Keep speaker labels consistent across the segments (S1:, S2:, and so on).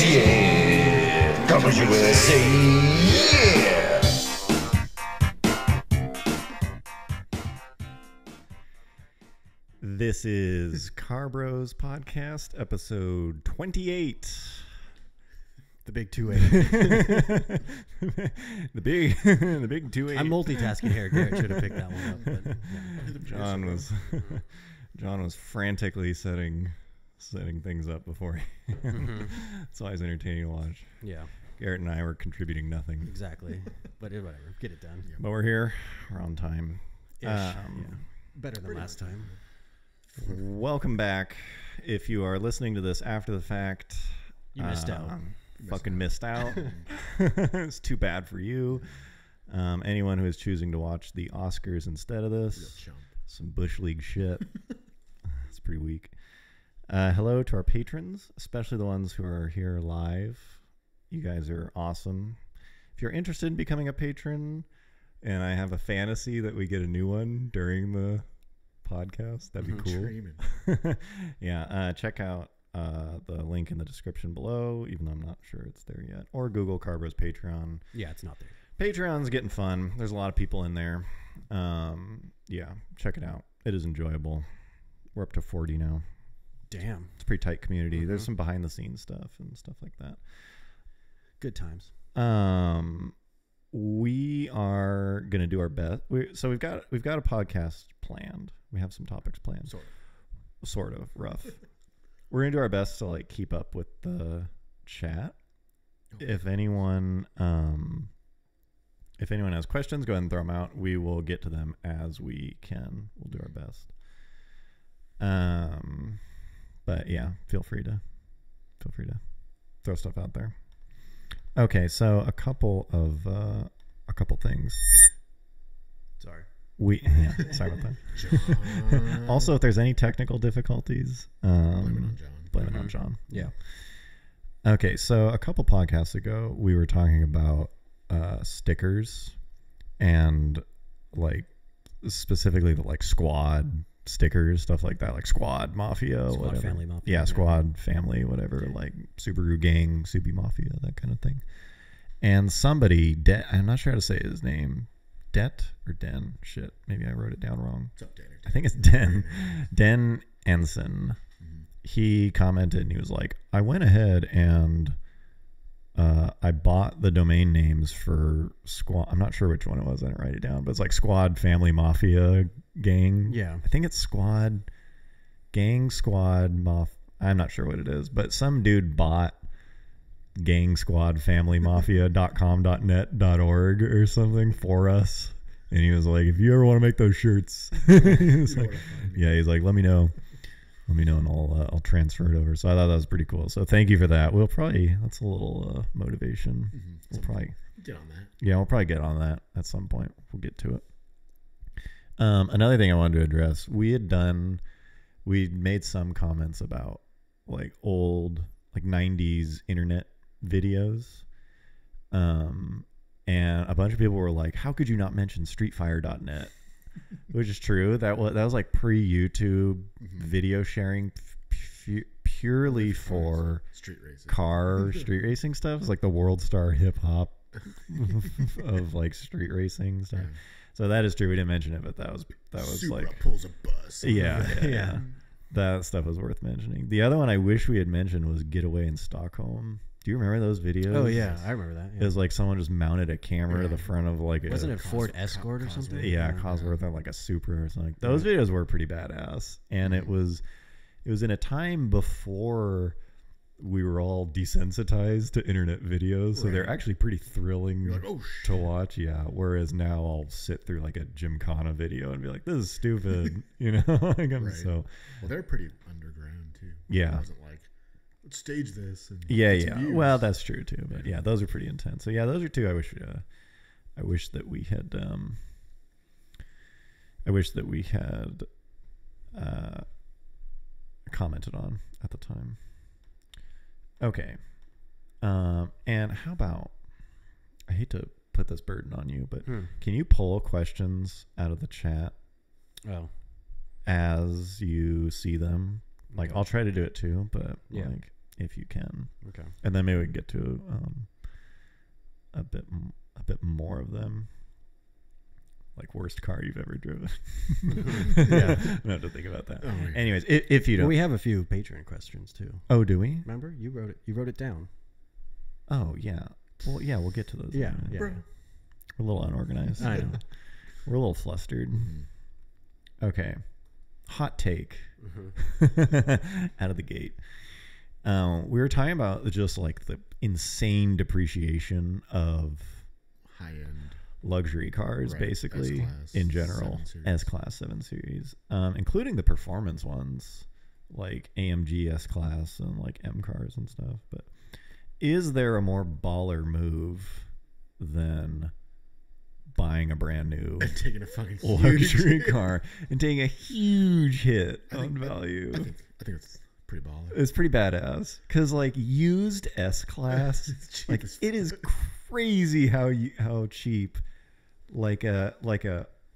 S1: yeah. Carbros USA, yeah.
S2: This is Carbros Podcast, episode 28.
S3: The big 2-8.
S2: the big 2-8.
S3: I'm multitasking here. Garrett should have picked that one up. But, yeah.
S2: John was frantically setting things up before. It's always entertaining to watch.
S3: Yeah,
S2: Garrett and I were contributing nothing.
S3: exactly. But whatever, get it done.
S2: But we're here. We're on time.
S3: Yeah. Better than last time.
S2: Welcome back. If you are listening to this after the fact,
S3: You missed out.
S2: Fucking missed out. It's too bad for you. Anyone who is choosing to watch the Oscars instead of this, some Bush League shit. It's pretty weak. Hello to our patrons, especially the ones who are here live. You guys are awesome. If you're interested in becoming a patron, and I have a fantasy that we get a new one during the podcast, that'd be cool. Yeah, check out the link in the description below, even though I'm not sure it's there yet, or Google Carbros Patreon.
S3: Yeah, it's not there.
S2: Patreon's getting fun. There's a lot of people in there. Yeah, check it out. It is enjoyable. We're up to 40 now.
S3: Damn.
S2: It's a pretty tight community. There's some behind the scenes stuff and stuff like that.
S3: Good times.
S2: We are gonna do our best. So we've got a podcast planned. We have some topics planned. Sort of rough. We're gonna do our best to like keep up with the chat. If anyone has questions, go ahead and throw them out. We will get to them as we can. We'll do our best. But yeah, feel free to throw stuff out there. Okay, so a couple things.
S3: Sorry.
S2: Sorry about that. Also, if there's any technical difficulties, blame it on John.
S3: Yeah.
S2: Okay, so a couple podcasts ago, we were talking about stickers and like specifically the like squad stickers, stuff like that, like Squad Mafia,
S3: Squad
S2: whatever.
S3: Family Mafia.
S2: Yeah, Squad Family, whatever, like Subaru Gang, Subi Mafia, that kind of thing. And somebody, I'm not sure how to say his name, Det or Den, shit, maybe I wrote it down wrong.
S4: What's up, Dan?
S2: I think it's Den Ensign. He commented and he was like, I went ahead and I bought the domain names for Squad. I'm not sure which one it was. I didn't write it down, but it's like Squad Family Mafia Gang. Yeah. I think it's Squad Gang Squad I'm not sure what it is, but some dude bought Gang Squad Family Mafia.com.net.org or something for us. And he was like, if you ever want to make those shirts, he's like, let me know. And I'll transfer it over. So I thought that was pretty cool. So thank you for that. That's a little motivation. We'll probably
S4: get on that.
S2: Yeah, we'll probably get on that at some point. We'll get to it. Another thing I wanted to address, we made some comments about like old, like 90s internet videos. And a bunch of people were like, how could you not mention streetfire.net? Which is true. That was like pre-YouTube video sharing purely for
S4: street racing.
S2: Street racing stuff. It's like the world star hip hop of like street racing stuff. Yeah. So that is true. We didn't mention it, but that was
S4: Supra
S2: like
S4: pulls a bus.
S2: Yeah. That stuff was worth mentioning. The other one I wish we had mentioned was Getaway in Stockholm. Do you remember those videos?
S3: Oh yeah, I remember that. Yeah.
S2: It was like someone just mounted a camera to the front of like
S3: wasn't it Ford Escort or something?
S2: Yeah, Cosworth or like a Supra or something. Those videos were pretty badass, and it was in a time before we were all desensitized to internet videos, so they're actually pretty thrilling to watch. Yeah, whereas now I'll sit through like a Gymkhana video and be like, "This is stupid," you know. So
S4: well, they're pretty underground too.
S2: Yeah.
S4: It wasn't like, let's stage this. And
S2: yeah. Well, that's true too. But yeah, those are pretty intense. So yeah, those are two. I wish that we had. Commented on at the time. Okay. And how about, I hate to put this burden on you, but can you pull questions out of the chat as you see them? Like, I'll try to do it too, but like, if you can.
S3: Okay.
S2: And then maybe we can get to a bit more of them. Like worst car you've ever driven.
S3: Yeah.
S2: I have to think about that.
S4: Oh, yeah.
S2: Anyways, if you don't,
S3: Well, we have a few Patreon questions too.
S2: oh, do we?
S3: Remember, you wrote it. You wrote it down.
S2: Oh yeah. Well, yeah, we'll get to those. in a minute.
S3: Yeah.
S4: Bro.
S2: We're a little unorganized.
S3: I know.
S2: We're a little flustered. Okay. Hot take. Out of the gate. We were talking about just like the insane depreciation of
S4: High-end.
S2: luxury cars,
S4: Right.
S2: basically,
S4: S-Class,
S2: in general,
S4: 7 Series.
S2: S-Class 7 Series, including the performance ones, like AMG S-Class and like M cars and stuff. But is there a more baller move than buying a brand new
S4: And taking a fucking
S2: luxury
S4: huge
S2: car and taking a huge hit on
S4: think-
S2: value?
S4: I think it's pretty baller.
S2: It's pretty badass because like used S-Class,
S4: It's cheap
S2: like
S4: as
S2: it is crazy how cheap like a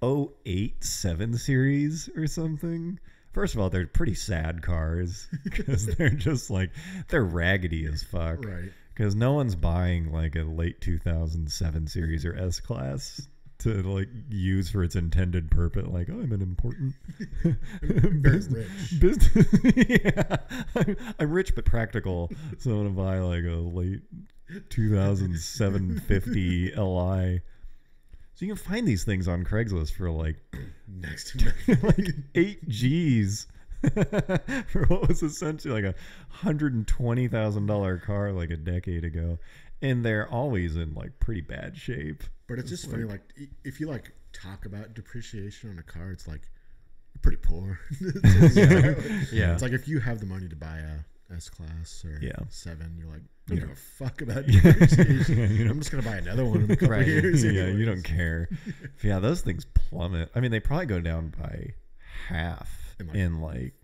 S2: 08 7 Series or something. First of all, they're pretty sad cars because they're just like they're raggedy as fuck.
S4: Right.
S2: Because no one's buying like a late 2007 Series or S-Class to like use for its intended purpose. Like, oh, I'm an important
S4: Very rich.
S2: business. Yeah, I'm rich but practical, so I'm gonna buy like a late 2007 50 Li. So you can find these things on Craigslist for like
S4: Next to nothing.
S2: like 8 G's for what was essentially like $120,000 car like a decade ago, and they're always in like pretty bad shape.
S4: But it's just funny, like if you like talk about depreciation on a car, it's like you're pretty poor.
S3: Yeah.
S4: It's like if you have the money to buy a S-Class or
S2: Yeah.
S4: 7, you're like, I don't
S2: Yeah.
S4: give a fuck about depreciation.
S2: Yeah, you know.
S4: I'm just gonna buy another one in a couple
S3: Right.
S4: years.
S2: Yeah, you
S4: anyways.
S2: don't care. Yeah, those things plummet. I mean, they probably go down by half in like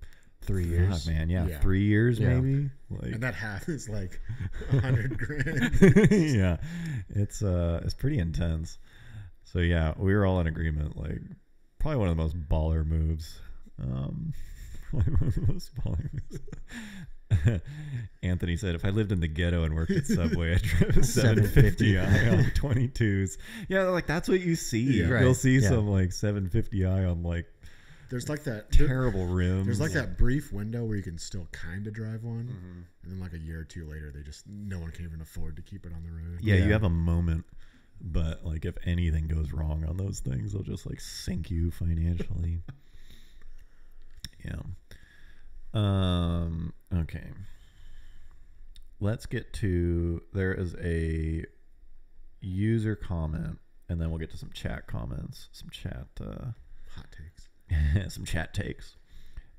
S3: 3 years.
S2: God, man, yeah,
S4: Yeah.
S2: 3 years
S3: Yeah.
S2: maybe. Like,
S4: And that half is like $100,000.
S2: yeah, it's pretty intense. So yeah, we were all in agreement. Like, probably one of the most baller moves. Probably one of the most baller moves. Anthony said, "If I lived in the ghetto and worked at Subway, I'd drive a 750i on 22s." Yeah, like that's what you see.
S4: Yeah.
S2: You'll
S3: Right.
S2: see
S3: Yeah.
S2: some like 750i on like
S4: There's like that.
S2: terrible rims.
S4: There's like that brief window where you can still kind of drive one,
S2: Mm-hmm.
S4: and then like a year or two later, no one can even afford to keep it on the road.
S2: Yeah,
S3: Yeah.
S2: you have a moment, but like if anything goes wrong on those things, they'll just like sink you financially. Yeah. Okay. Let's get to, there is a user comment, and then we'll get to some chat comments, some chat
S4: Hot takes.
S2: some chat takes.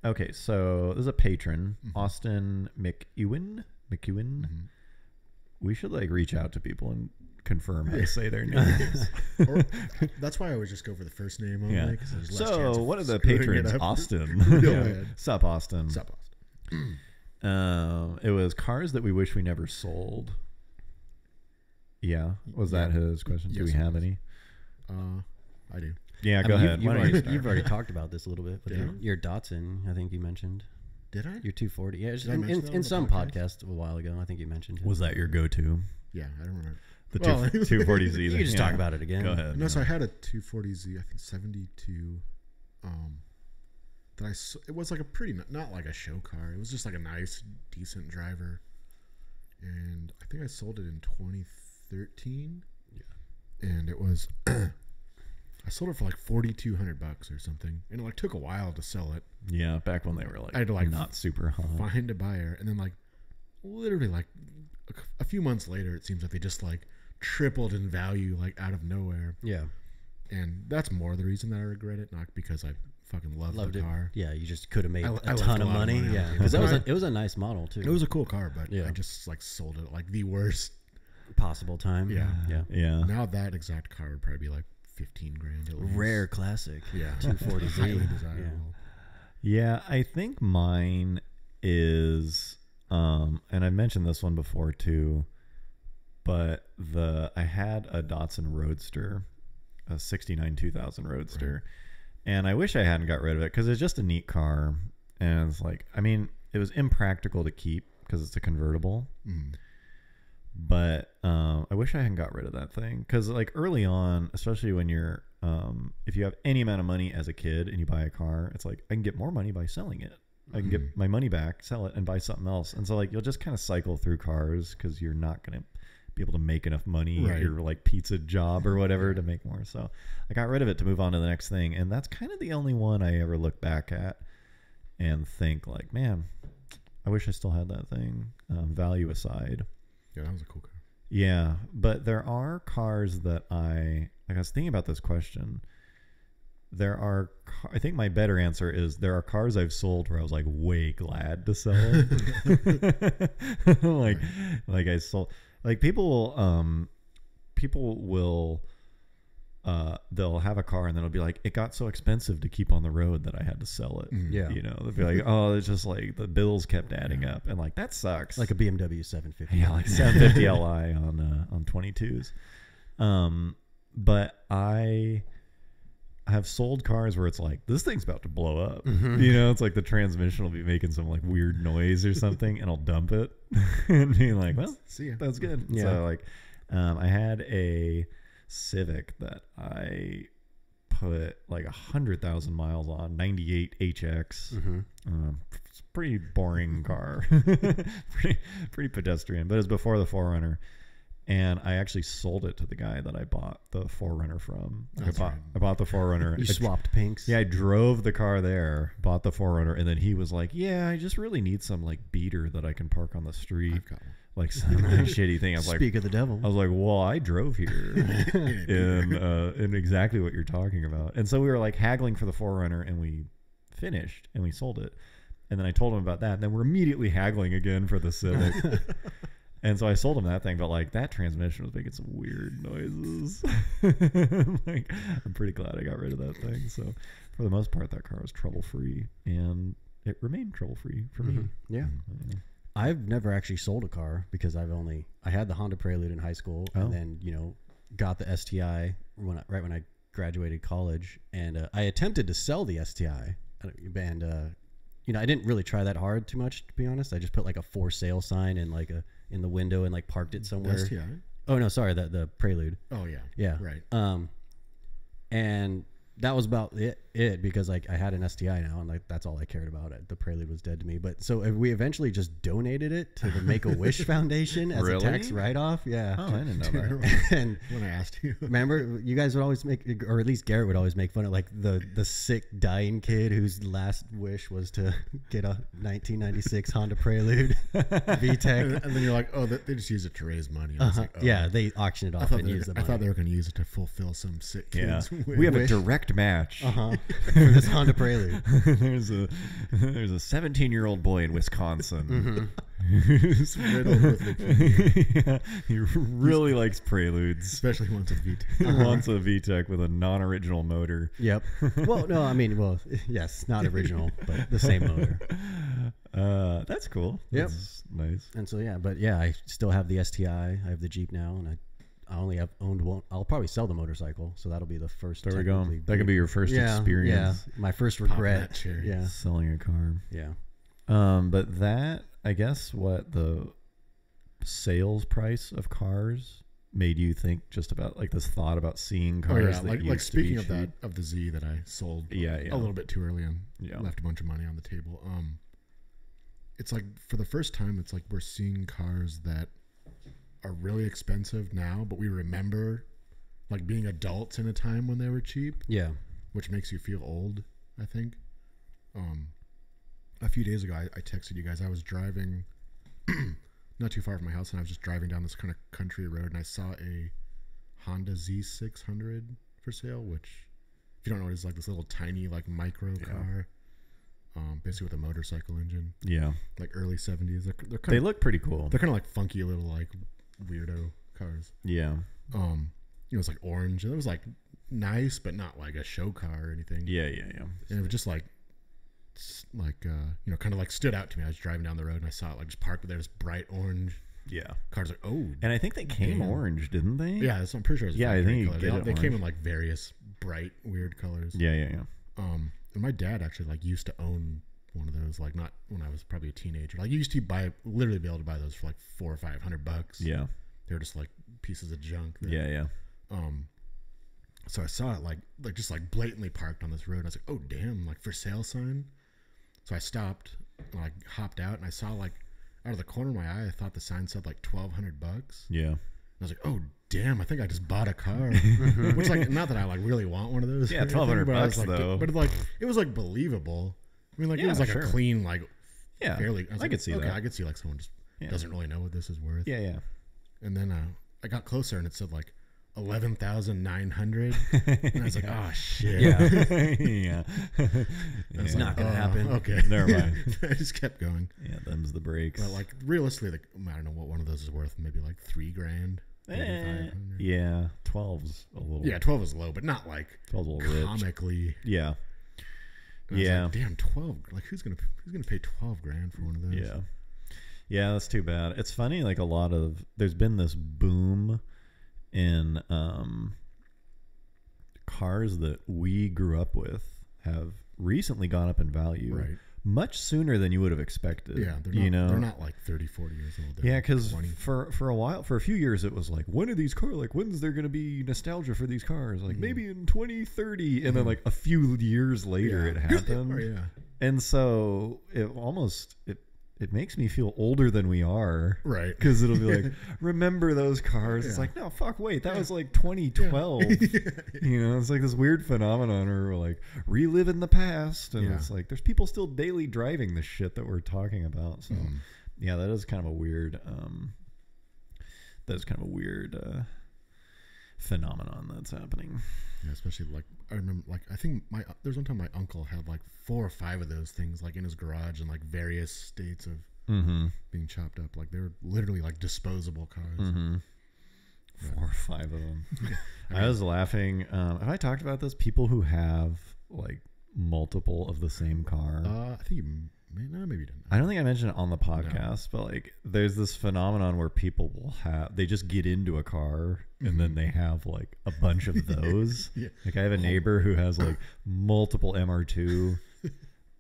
S2: Okay, so this is a patron, Austin McEwen.
S4: Mhm.
S2: We should like reach out to people and confirm how to say their names.
S4: Or, that's why I always just go for the first name only.
S2: Yeah.
S4: 'Cause there's less chance
S2: So
S4: of
S2: one of the
S4: screwing it
S2: patrons,
S4: up.
S2: Austin.
S4: Real
S2: Yeah.
S4: bad.
S2: Sup, Austin.
S4: Sup, Austin.
S2: It was cars that we wish we never sold. Yeah, was that his question? Do
S4: Yes,
S2: we
S4: it
S2: have
S4: was.
S2: any?
S4: I do.
S2: Yeah,
S3: I
S2: go
S3: mean,
S2: ahead.
S3: You've,
S2: Why don't
S3: already,
S2: you start?
S3: you've already talked about this a little bit. But
S4: Did I?
S3: your Datsun, I think you mentioned.
S4: Did I?
S3: Your 240. Yeah,
S4: Did I mention that on
S3: in
S4: the
S3: some
S4: podcast?
S3: podcast a while ago, I think you mentioned it.
S2: Was that your go-to?
S4: Yeah, I don't remember.
S2: The
S4: Well,
S2: 240Z.
S3: You can just talk about it again.
S2: Go ahead.
S4: No, so I had a 240Z, I think 72. It was like a pretty, not like a show car. It was just like a nice, decent driver. And I think I sold it in 2013. Yeah. And it was, I sold it for like $4,200 or something. And it like took a while to sell it.
S2: Yeah, back when they were like,
S4: I had to, like,
S2: not super hot.
S4: Find a buyer. And then like literally like a few months later, it seems like they just like tripled in value like out of nowhere.
S3: Yeah.
S4: And that's more the reason that I regret it, not because I fucking loved
S3: Loved
S4: the
S3: it.
S4: car.
S3: Yeah, you just could have made
S4: I
S3: a
S4: left
S3: ton
S4: a
S3: of
S4: lot of
S3: money.
S4: money on
S3: Yeah,
S4: it.
S3: because
S4: But
S3: it was a nice model too.
S4: It was a cool car, but
S3: Yeah.
S4: I just like sold it at like the worst.
S3: possible time.
S4: Yeah.
S3: Yeah.
S2: Yeah.
S4: Now that exact car would probably be like $15,000 at least.
S3: Rare classic.
S4: Yeah.
S3: 240Z.
S4: Highly desirable.
S2: Yeah, I think mine is, and I mentioned this one before too, but I had a Datsun Roadster, a 69 2000 Roadster, and I wish I hadn't got rid of it because it's just a neat car, and it's like, I mean, it was impractical to keep because it's a convertible.
S4: Mm.
S2: But I wish I hadn't got rid of that thing, because like early on, especially when you're if you have any amount of money as a kid and you buy a car, it's like I can get more money by selling it. I can get my money back, sell it, and buy something else. And so like you'll just kind of cycle through cars because you're not going to be able to make enough money at your like pizza job or whatever to make more. So I got rid of it to move on to the next thing, and that's kind of the only one I ever look back at and think like, man, I wish I still had that thing. Value aside.
S4: Yeah, that was a cool car.
S2: Yeah, but there are cars that I was thinking about this question. I think my better answer is there are cars I've sold where I was like way glad to sell it. like I sold, like people will they'll have a car and then it'll be like, it got so expensive to keep on the road that I had to sell it.
S3: Yeah.
S2: You know, they'll be like, oh, it's just like the bills kept adding up, and like that sucks.
S3: Like a BMW 750.
S2: Yeah, like 750 Li on 22s. But I have sold cars where it's like, this thing's about to blow up. You know, it's like the transmission will be making some like weird noise or something, and I'll dump it and be like, well,
S4: see ya.
S2: That's good.
S3: Yeah.
S2: So like, I had a Civic that I put like 100,000 miles on, 98 HX. It's a pretty boring car, pretty pedestrian, but it was before the 4Runner. And I actually sold it to the guy that I bought the 4Runner from. Like I bought the 4Runner.
S3: You swapped pinks.
S2: Yeah, I drove the car there, bought the 4Runner, and then he was like, yeah, I just really need some like beater that I can park on the street.
S4: I've got one.
S2: Like some like shitty thing. I was
S3: Speak of the devil.
S2: I was like, well, I drove here in exactly what you're talking about. And so we were like haggling for the 4Runner, and we finished and we sold it. And then I told him about that. And then we're immediately haggling again for the Civic. And so I sold him that thing, but like that transmission was making some weird noises. Like, I'm pretty glad I got rid of that thing. So for the most part, that car was trouble free, and it remained trouble free for me.
S3: Yeah. I've never actually sold a car because I had the Honda Prelude in high school, and then, you know, got the STI right when I graduated college, and I attempted to sell the STI, and you know, I didn't really try that hard too much, to be honest. I just put like a for sale sign in the window and like parked it somewhere.
S4: STI?
S3: Oh no, sorry, the Prelude.
S4: Oh yeah.
S3: Yeah.
S4: Right.
S3: And that was about it because like I had an STI now, and like that's all I cared about. The Prelude was dead to me. But so we eventually just donated it to the Make-A-Wish Foundation as a tax write-off. Yeah.
S2: Oh, I didn't know that.
S3: And
S4: when I asked you,
S3: remember, you guys would always make, or at least Garrett would always make fun of like the sick dying kid whose last wish was to get a 1996 Honda Prelude VTEC.
S4: and then you're like, oh, they just use it to raise money. I was like, oh.
S3: Yeah, they auction it off and use the money.
S4: I thought they were going to use it to fulfill some sick kids.
S2: Yeah. We have a direct match
S3: for this Honda Prelude.
S2: There's a 17-year-old boy in Wisconsin
S4: who's riddled with leukemia.
S2: Yeah, he really likes Preludes,
S4: especially wants a VTEC.
S2: He wants a VTEC with a non-original motor.
S3: Yep. Well, no, I mean, well, yes, not original, but the same motor.
S2: That's cool.
S3: Yep.
S2: That's nice.
S3: And so yeah, but yeah, I still have the STI. I have the Jeep now, and I only have owned one. I'll probably sell the motorcycle, so that'll be the first.
S2: There we go. That could be your first experience.
S3: Yeah, my first regret. Yeah,
S2: selling a car.
S3: Yeah.
S2: But that, I guess, what the sales price of cars made you think just about like this thought about seeing cars.
S4: Oh, yeah. Like speaking of that, of the Z that I sold a little bit too early and left a bunch of money on the table. It's like for the first time, it's like we're seeing cars that are really expensive now, but we remember like being adults in a time when they were cheap.
S3: Yeah.
S4: Which makes you feel old, I think. A few days ago, I texted you guys. I was driving not too far from my house, and I was just driving down this kind of country road, and I saw a Honda Z600 for sale, which, if you don't know, it is like this little tiny like micro car, basically with a motorcycle engine. Yeah, like early 70s.
S2: They look pretty cool.
S4: They're kind of like funky little like weirdo cars.
S2: Yeah.
S4: It was like orange, and it was like nice, but not like a show car or anything.
S2: Yeah.
S4: And it was just like kind of like stood out to me. I was driving down the road and I saw it like just parked there, this bright orange. Yeah, cars like
S2: and I think they came orange, didn't they?
S4: Yeah, so I'm pretty sure. It was
S2: I think
S4: they came in like various bright, weird colors.
S2: Yeah.
S4: And my dad actually like used to own one of those, like not when I was probably a teenager. Like you used to literally be able to buy those for like $400 or $500.
S2: Yeah.
S4: They were just like pieces of junk.
S2: Yeah.
S4: So I saw it like just like blatantly parked on this road. And I was like, oh damn, like for sale sign. So I stopped and I hopped out and I saw like out of the corner of my eye, I thought the sign said like $1,200.
S2: Yeah.
S4: And I was like, oh damn, I think I just bought a car. Which like, not that I like really want one of those.
S2: Yeah, $1,200
S4: like,
S2: though.
S4: But like, it was like believable. I mean, like it was like a clean, like fairly.
S2: I could see that.
S4: I could see like someone just doesn't really know what this is worth.
S2: Yeah.
S4: And then I got closer and it said like 11,900, and I was like, oh shit.
S2: Yeah.
S3: It's not gonna happen.
S4: Okay,
S2: Never mind.
S4: I just kept going.
S2: Yeah, them's the breaks.
S4: But like realistically, like I don't know what one of those is worth. Maybe like $3,000.
S2: Yeah, 12's a little.
S4: Yeah, 12 is low, but not like
S2: 12's a little rich.
S4: comically.
S2: Yeah.
S4: And I was like, damn, 12. Like who's gonna pay $12,000 for one of those?
S2: Yeah, that's too bad. It's funny, like there's been this boom in cars that we grew up with have recently gone up in value,
S4: right?
S2: Much sooner than you would have expected.
S4: Yeah, they're not like 30, 40 years old.
S2: Yeah, because for a while, for a few years, it was like, when are these cars? Like, when's there going to be nostalgia for these cars? Like maybe in 2030, and then like a few years later, it happened. And so it makes me feel older than we are. Right. Because it'll be like, remember those cars? It's like, no, fuck, wait, that was like 2012. You know, it's like this weird phenomenon where we're like reliving the past. And it's like, there's people still daily driving the shit that we're talking about. So yeah, that is kind of a weird, phenomenon that's happening.
S4: Yeah, especially like I remember, like I think there's one time my uncle had like 4 or 5 of those things like in his garage in like various states of being chopped up. Like they were literally like disposable cars.
S2: 4 or 5 of them. I was laughing. Have I talked about this? People who have like multiple of the same car.
S4: I think maybe you didn't.
S2: I don't think I mentioned it on the podcast, but like there's this phenomenon where people they just get into a car and then they have like a bunch of those. Like I have a neighbor who has like multiple MR2,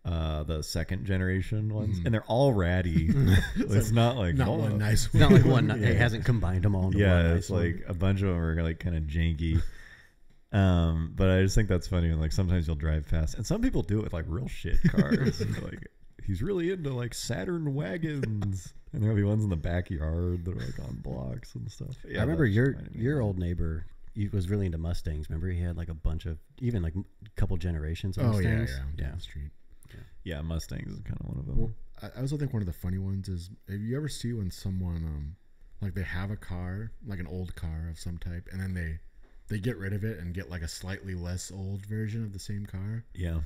S2: the second generation ones, and they're all ratty. It's not like
S4: one nice
S3: one. It's not like one. It hasn't combined them all into one nice
S2: it's like a bunch of them are like kind of janky. But I just think that's funny. And like sometimes you'll drive fast, and some people do it with like real shit cars. Like he's really into like Saturn wagons, and there'll be ones in the backyard that are like on blocks and stuff. Yeah,
S3: I remember your old neighbor. He was really into Mustangs. Remember, he had like a bunch of even like a couple generations of Mustangs.
S4: Yeah. The street.
S2: Yeah, Mustangs is kind of one of them.
S4: Well, I also think one of the funny ones is, have you ever see when someone like they have a car, like an old car of some type, and then they get rid of it and get like a slightly less old version of the same car?
S2: Yeah.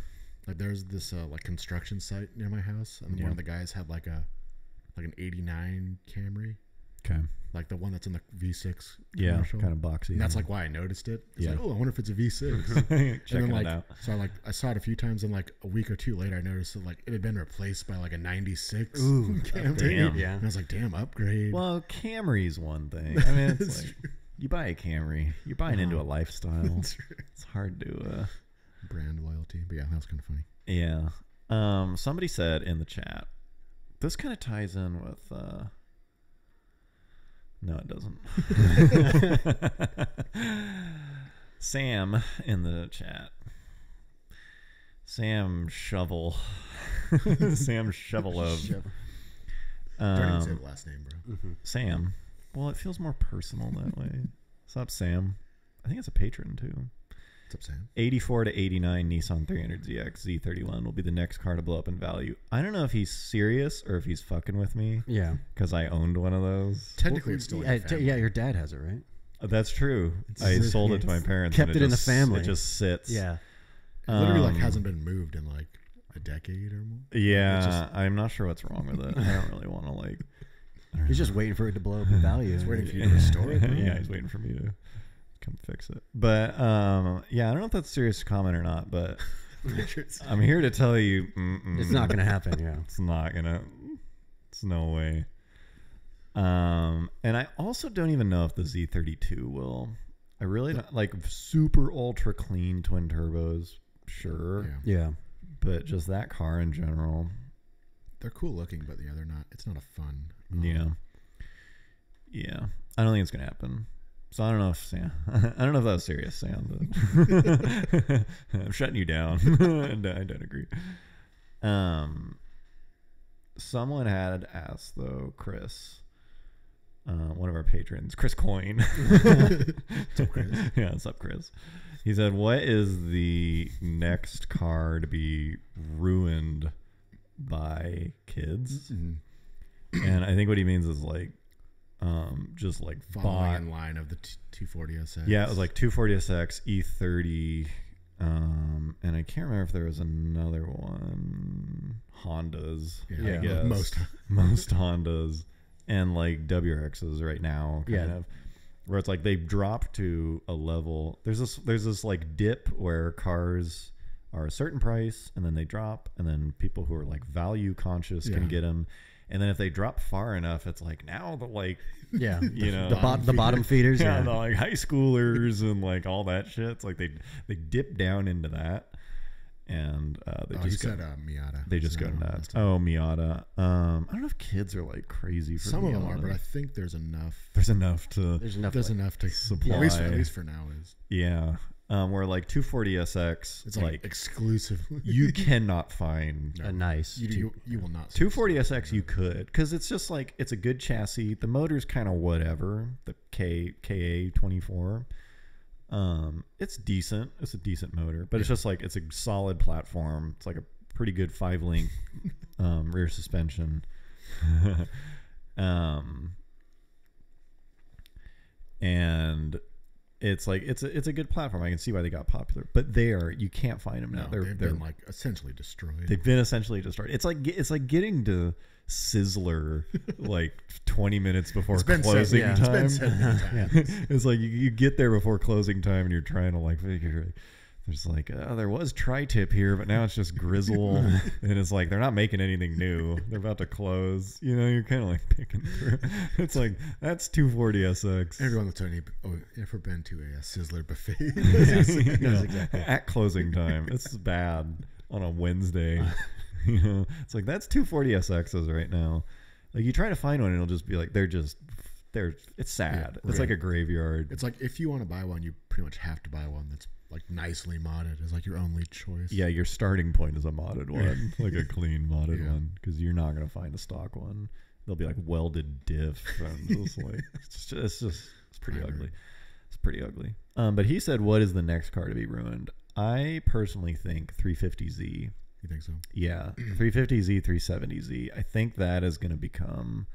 S4: Like there's this like construction site near my house, and one of the guys had like an '89 Camry. Okay. Like the one that's in the V6 commercial.
S2: Kind of boxy.
S4: And that's like why I noticed it. It's like, oh, I wonder if it's a V6.
S2: Check
S4: and then
S2: it out.
S4: So I saw it a few times, and like a week or two later, I noticed that like it had been replaced by like a '96 Camry.
S2: Damn.
S4: Yeah. And I was like, damn, upgrade.
S2: Well, Camry's one thing. I mean, it's like you buy a Camry, you're buying into a lifestyle. It's hard to
S4: brand loyalty. But yeah, that was kind of funny.
S2: Yeah. Somebody said in the chat, this kind of ties in with no, it doesn't. Sam in the chat. Sam Shovel. Sam Shovelove.
S4: Don't even say the last name, bro.
S2: Sam. Well, it feels more personal that way. What's up, Sam? I think it's a patron too.
S4: What's up, Sam?
S2: 84 to 89 Nissan 300ZX Z31 will be the next car to blow up in value. I don't know if he's serious or if he's fucking with me.
S3: Yeah.
S2: Because I owned one of those.
S4: Technically, it's still in the family.
S3: Yeah, your dad has it, right?
S2: That's true. I sold it to my parents.
S3: Kept it in the family.
S2: It just sits.
S3: Yeah.
S4: It literally like hasn't been moved in like a decade or more.
S2: Yeah. I'm not sure what's wrong with it. I don't really want to like.
S3: He's just waiting for it to blow up in value.
S4: He's waiting for you to restore it.
S2: Yeah, he's waiting for me to come fix it. But yeah, I don't know if that's a serious comment or not, but I'm here to tell you
S3: it's not gonna happen. Yeah,
S2: it's not gonna. It's no way. And I also don't even know if the Z32 will. I really don't like super ultra clean twin turbos. Sure.
S3: Yeah.
S2: but just that car in general.
S4: They're cool looking, but yeah, they're not. It's not a fun.
S2: Yeah. I don't think it's gonna happen. So I don't know if Sam. I don't know if that was serious, Sam. But I'm shutting you down. And I don't agree. Someone had asked though, Chris, one of our patrons, Chris Coyne.
S4: What's up, Chris?
S2: Yeah, what's up, Chris? He said, "What is the next car to be ruined by kids?"
S4: Mm-hmm.
S2: And I think what he means is like, just like
S4: Following in line of the 240SX.
S2: Yeah, it was like 240SX, E30, and I can't remember if there was another one. Hondas,
S4: Yeah,
S2: I guess. Most Hondas, and like WRXs right now, kind of, where it's like they drop to a level. There's this like dip where cars are a certain price, and then they drop, and then people who are like value conscious can get them. And then if they drop far enough, it's like now the like, you know,
S3: the bottom feeders,
S2: the like high schoolers and like all that shit. It's like they dip down into that, and they just
S4: said Miata.
S2: They just go nuts. Oh, Miata. I don't know if kids are like crazy for
S4: some
S2: Miata.
S4: of them are, but I think there's enough.
S2: There's enough to
S4: supply. At least for now is.
S2: Yeah. Where like 240SX,
S4: it's like exclusively.
S2: You cannot find
S3: a nice.
S4: You will not.
S2: 240SX you could, because it's just like it's a good chassis. The motor's kind of whatever. The KA24. It's decent. It's a decent motor, but it's just like it's a solid platform. It's like a pretty good 5-link rear suspension. And it's like it's a good platform. I can see why they got popular, but you can't find them now.
S4: They've been like essentially destroyed.
S2: They've been essentially destroyed. It's like getting to Sizzler like 20 minutes before closing time.
S4: It's been said many times.
S2: It's like you get there before closing time, and you're trying to like figure. There's like, there was tri-tip here, but now it's just grizzle. And it's like, they're not making anything new. They're about to close. You know, you're kind of like picking through. It's like, that's 240SX.
S4: Everyone that's ever been to a Sizzler buffet.
S2: Exactly. At closing time. It's bad on a Wednesday. You know, it's like, that's 240SXs right now. Like, you try to find one, and it'll just be like, it's sad. It's like a graveyard.
S4: It's like, if you want to buy one, you pretty much have to buy one that's like nicely modded is like your only choice.
S2: Yeah, your starting point is a modded one, like a clean modded one, because you're not gonna find a stock one. They'll be like welded diff, and just like it's pretty ugly. It's pretty ugly. But he said, "What is the next car to be ruined?" I personally think 350Z.
S4: You think so?
S2: Yeah, 350Z, 370Z. I think that is gonna become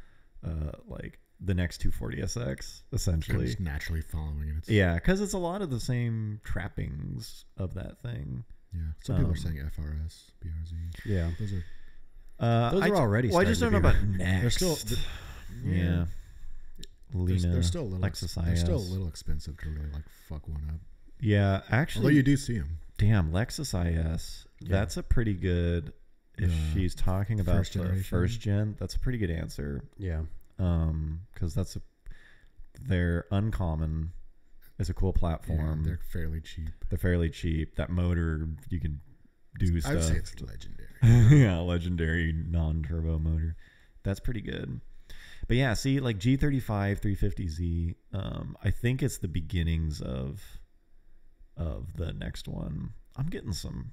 S2: like the next 240SX, essentially.
S4: Just naturally following it.
S2: Yeah, because it's a lot of the same trappings of that thing.
S4: Yeah. Some people are saying FRS, BRZ.
S3: Yeah.
S4: Those
S3: are already
S2: Well, I just don't know about next.
S4: They're still...
S2: Yeah. Lena,
S4: they're still a little
S2: Lexus
S4: they're
S2: IS.
S4: still a little expensive to really like fuck one up.
S2: Yeah, actually.
S4: Although you do see them.
S2: Damn, Lexus IS. Yeah. That's a pretty good... If she's talking about the first gen, that's a pretty good answer.
S3: Yeah.
S2: Because they're uncommon. It's a cool platform.
S4: Yeah, they're fairly cheap. That motor, you can do stuff. I would say it's legendary.
S2: Yeah, legendary non-turbo motor. That's pretty good. But yeah, see, like G35 350Z, I think it's the beginnings of the next one. I'm getting some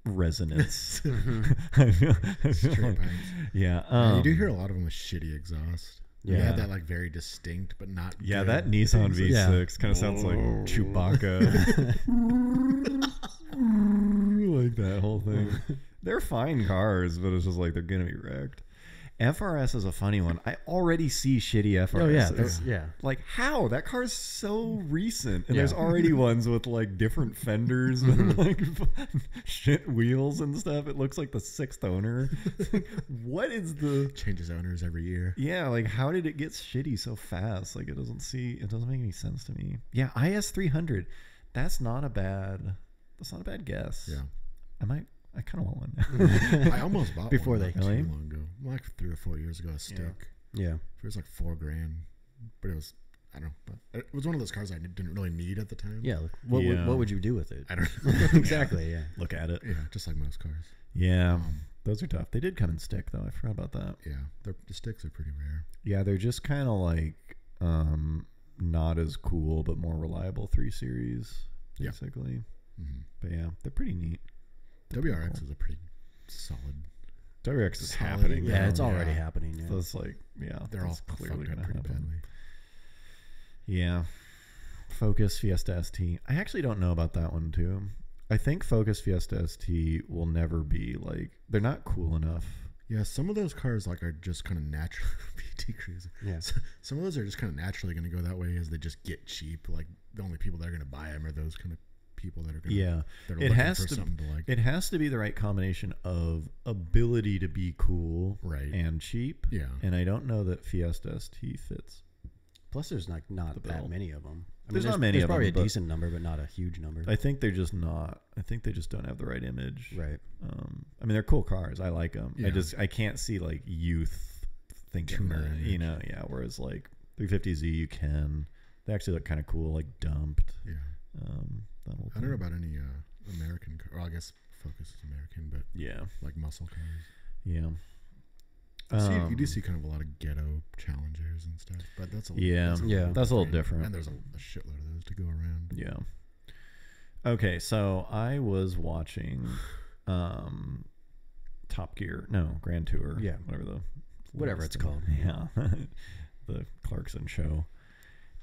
S2: resonance. I feel like, yeah.
S4: You do hear a lot of them with shitty exhaust.
S2: Yeah,
S4: they have that like very distinct but not.
S2: Yeah,
S4: good.
S2: that Nissan V6 kind of sounds like Chewbacca. Like that whole thing. They're fine cars, but it's just like they're gonna be wrecked. FRS is a funny one. I already see shitty FRS.
S3: Oh yeah,
S2: Like how that car's so recent, and there's already ones with like different fenders and like shit wheels and stuff. It looks like the 6th owner. Like, what is the
S4: changes owners every year?
S2: Yeah, like how did it get shitty so fast? Like it doesn't make any sense to me. Yeah, IS 300. That's not a bad guess.
S4: Yeah,
S2: I kind of want one now.
S4: I almost bought
S3: before
S4: one
S3: they
S4: too long ago, like 3 or 4 years ago. A stick.
S3: Yeah.
S4: It was like $4,000, but it was I don't know, but it was one of those cars I didn't really need at the time.
S3: Yeah. What would you do with it?
S4: I don't know.
S3: Exactly. Yeah.
S2: Look at it.
S4: Yeah, just like most cars.
S2: Yeah. Those are tough. They did come in stick, though. I forgot about that.
S4: Yeah, the sticks are pretty rare.
S2: Yeah, they're just kind of like not as cool, but more reliable 3 Series, basically. Yeah. But yeah, they're pretty neat.
S4: WRX is a pretty solid.
S2: WRX is happening.
S3: Yeah, it's already happening. Yeah.
S2: So it's like,
S4: they're all
S2: clearly going to
S4: pretty
S2: happen.
S4: badly.
S2: Yeah. Focus Fiesta ST. I actually don't know about that one, too. I think Focus Fiesta ST will never be like, they're not cool enough.
S4: Yeah, some of those cars like are just kind of natural. PT Cruiser.
S3: Yeah.
S4: Some of those are just kind of naturally going to go that way as they just get cheap. Like the only people that are going to buy them are those kind of people that are going to.
S2: Yeah,
S4: it has to. Something to like.
S2: It has to be the right combination of ability to be cool,
S4: right,
S2: and cheap.
S4: Yeah,
S2: and I don't know that Fiesta ST fits.
S3: Plus, there's like not that many of them.
S2: There's not many of them.
S3: There's probably a decent number, but not a huge number.
S2: I think they're just not. I think they just don't have the right image.
S3: Right.
S2: I mean, they're cool cars. I like them.
S4: Yeah.
S2: I can't see like youth thinking that, you know. Yeah. Whereas like 350Z, you can. They actually look kind of cool, like dumped.
S4: Yeah.
S2: I
S4: don't know about any American car. Well, I guess Focus is American, but like muscle cars.
S2: Yeah.
S4: You do see kind of a lot of ghetto Challengers and stuff, but that's a
S2: little different.
S4: And there's a shitload of those to go around.
S2: Yeah. Okay, so I was watching Top Gear, Grand Tour,
S3: whatever it's called.
S2: Yeah, the Clarkson show,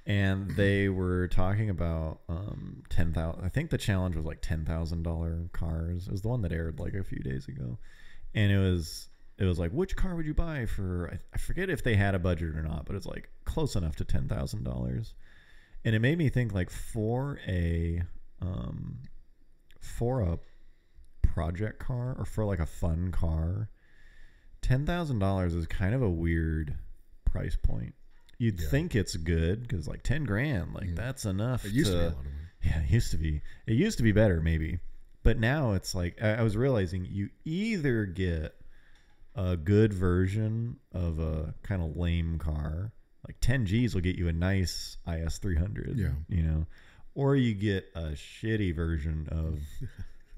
S2: and they were talking about 10,000. I think the challenge was like $10,000 cars. It was the one that aired like a few days ago, and it was like, which car would you buy for? I forget if they had a budget or not, but it's like close enough to $10,000, and it made me think like for a project car or for like a fun car, $10,000 is kind of a weird price point. You'd think it's good because like $10,000, like that's enough.
S4: It used to be a lot of money.
S2: Yeah, it used to be. It used to be better maybe, but now it's like I was realizing you either get a good version of a kind of lame car, like 10 G's will get you a nice IS 300.
S4: Yeah,
S2: you know, or you get a shitty version of.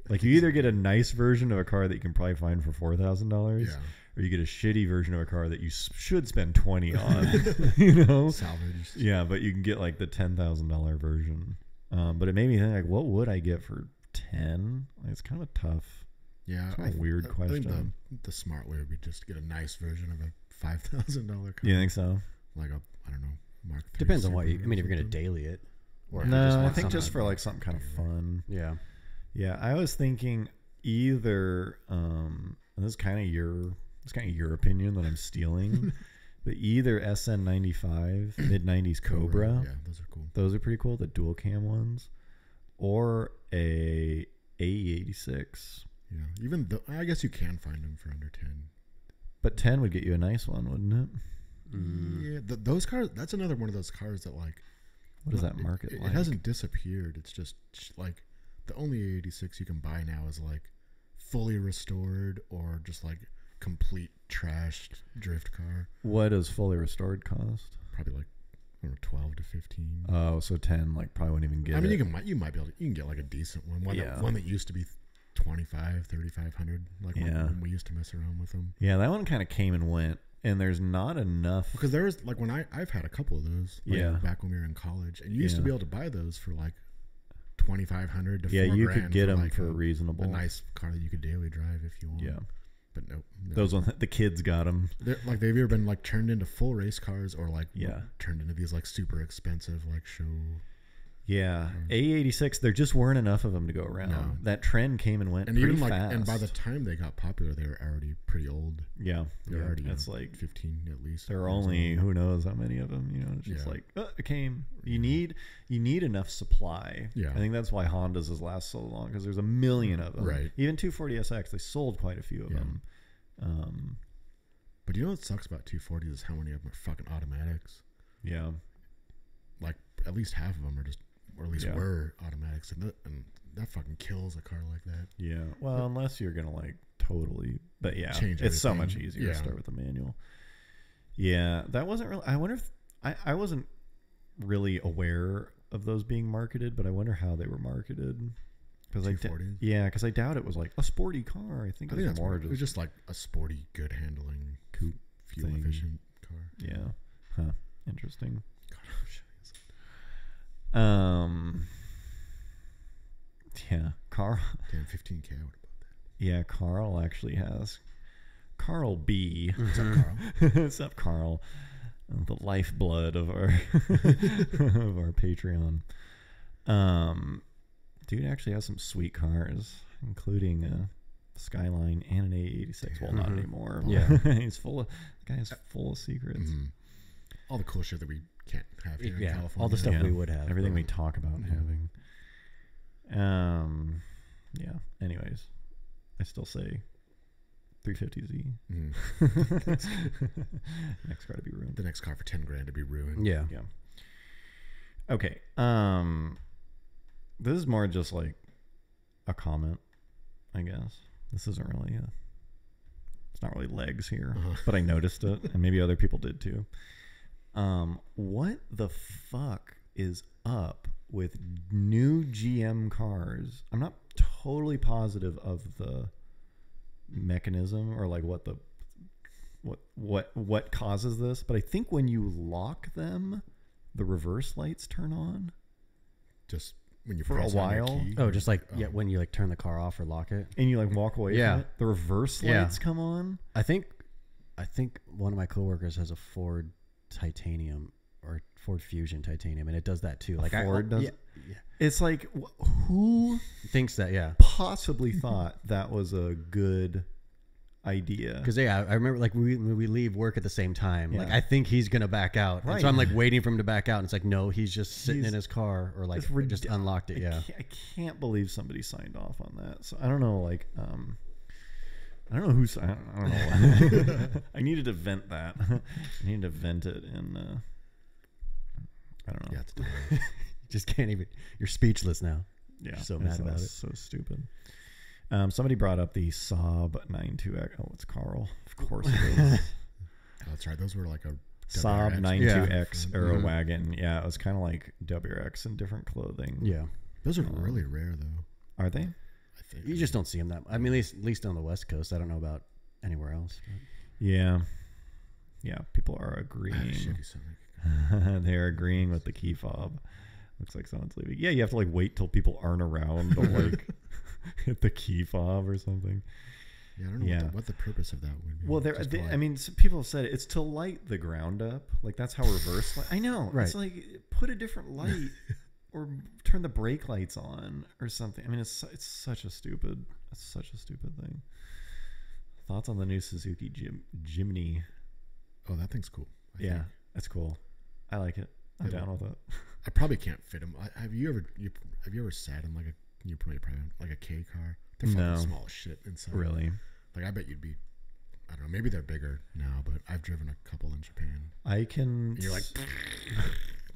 S2: Like you either get a nice version of a car that you can probably find for $4,000, or you get a shitty version of a car that you should spend $20,000 on. You know,
S4: salvaged.
S2: Yeah, but you can get like the $10,000 version. But it made me think like, what would I get for 10? Like, it's kind of a tough.
S4: Yeah,
S2: it's kind of a weird question.
S4: I think the smart way would be just to get a nice version of a $5,000 car.
S2: You think so?
S4: Like a Mark III.
S3: Depends on what you. I mean, if you're going to daily it.
S2: Or no, I think just for like something kind of fun.
S3: Yeah.
S2: Yeah, I was thinking either, and this is kind of your opinion that I'm stealing, but either SN95 mid-90s Cobra.
S4: Yeah, those are cool.
S2: Those are pretty cool, the dual cam ones, or a AE86.
S4: Yeah, even though I guess you can find them for under 10.
S2: But 10 would get you a nice one, wouldn't it?
S4: Yeah, those cars. That's another one of those cars that like.
S2: What is that market like?
S4: It hasn't disappeared. It's just like. The only 86 you can buy now is like fully restored or just like complete trashed drift car.
S2: What does fully restored cost?
S4: Probably like 12 to 15.
S2: Oh, so 10 like probably wouldn't even get.
S4: I mean, you might be able to. You can get like a decent one. One that used to be 25, 3,500. Like when we used to mess around with them.
S2: Yeah, that one kind of came and went, and there's not enough.
S4: Because there was like when I've had a couple of those. Like, back when we were in college, and you used to be able to buy those for like. 2,500 to $4,000.
S2: You could get them
S4: like
S2: for reasonable.
S4: A nice car that you could daily drive if you want.
S2: Yeah,
S4: but nope.
S2: Those ones, the kids got them.
S4: Like they've either been like turned into full race cars or like turned into these like super expensive like show.
S2: Yeah, A86. There just weren't enough of them to go around. No. That trend came and went, and pretty fast.
S4: And by the time they got popular, they were already pretty old.
S2: Yeah,
S4: they're already.
S2: It's like
S4: 15 at least.
S2: There are only who knows how many of them. You know, it's just like it came. You need enough supply.
S4: Yeah,
S2: I think that's why Hondas has lasted so long because there's a million of them.
S4: Right.
S2: Even 240SX, they sold quite a few of them.
S4: But you know what sucks about 240s is how many of them are fucking automatics.
S2: Yeah.
S4: Like at least half of them are just. Or at least were automatics, and that fucking kills a car like that.
S2: Yeah, well, unless you're gonna like totally, but yeah,
S4: change
S2: it's so much easier to start with a manual. Yeah, that wasn't really. I wonder if I wasn't really aware of those being marketed, but I wonder how they were marketed. Because I doubt it was like a sporty car. I think it was more
S4: it was just like a sporty, good handling,
S2: coupe,
S4: fuel efficient car.
S2: Yeah, huh? Interesting. Yeah, Carl.
S4: Damn, 15K. I would have bought that.
S2: Yeah, Carl actually has. Carl B.
S4: What's up, Carl?
S2: What's up, Carl? The lifeblood of our of our Patreon. Dude actually has some sweet cars, including a Skyline and an A86. Well, not anymore.
S3: Yeah,
S2: he's full of. The guy is full of secrets.
S4: Mm-hmm. All the cool shit that we can't have here in California.
S3: All the stuff we would have.
S2: Everything we talk about having. Yeah. Anyways, I still say 350Z. Next car to be ruined.
S4: The next car for $10,000 to be ruined.
S3: Yeah.
S2: Yeah. Okay. This is more just like a comment, I guess. This isn't really it's not really legs here, but I noticed it, and maybe other people did too. What the fuck is up with new GM cars? I'm not totally positive of the mechanism or like what causes this, but I think when you lock them, the reverse lights turn on.
S4: Just when you
S2: for
S4: press
S2: a while.
S4: on your key,
S3: Oh, just like when you like turn the car off or lock it.
S2: And you like walk away
S3: Yeah.
S2: from it, the reverse lights come on.
S3: I think one of my coworkers has a Ford Titanium or Ford Fusion Titanium, and it does that too. Like
S2: Ford does.
S3: Yeah.
S2: It's like who
S3: Thinks that, yeah.
S2: possibly thought that was a good idea?
S3: Because I remember like when we leave work at the same time. Like
S2: Yeah.
S3: I think he's gonna back out, and
S2: Right.
S3: so I'm like waiting for him to back out, and it's like no, he's just sitting in his car or like
S2: It's
S3: just unlocked it. Yeah.
S2: I can't believe somebody signed off on that. So I don't know, like, I don't know who's. I don't know. I needed to vent that. I needed to vent it, and I don't know.
S4: Yeah, it's
S3: You just can't even. You're speechless now.
S2: Yeah,
S3: so
S2: it's
S3: mad about it.
S2: So stupid. Somebody brought up the Saab 92X. Oh, it's Carl. Of course it is.
S4: Oh, that's right. Those were like a
S2: Saab
S4: WRX.
S2: 92X
S4: Yeah.
S2: Aero wagon. Yeah, it was kind of like WRX in different clothing.
S3: Yeah.
S4: Those are really rare, though.
S2: Are they?
S4: I think
S3: You just don't see them that. I mean, at least on the West Coast. I don't know about anywhere else.
S2: Yeah. Yeah, people are agreeing.
S4: Chevy Sonic.
S2: They're agreeing with the key fob. Looks like someone's leaving. Yeah, you have to like wait till people aren't around to like hit the key fob or something.
S4: Yeah, I don't know what the purpose of that would be.
S2: Well,
S4: Just
S2: I mean, some people have said it's to light the ground up. Like that's how reverse light. I know.
S3: Right.
S2: It's like put a different light or turn the brake lights on or something. I mean, it's such a stupid thing. Thoughts on the new Suzuki Jimny?
S4: Oh, that thing's cool. I
S2: Yeah,
S4: think.
S2: that's cool. I like it. I'm down with it.
S4: I probably can't fit them. Have you ever sat in like a K car? They're fucking
S2: No.
S4: small as shit inside.
S2: Really?
S4: Like I bet you'd be. I don't know. Maybe they're bigger now, but I've driven a couple in Japan.
S2: I can.
S4: And you're like,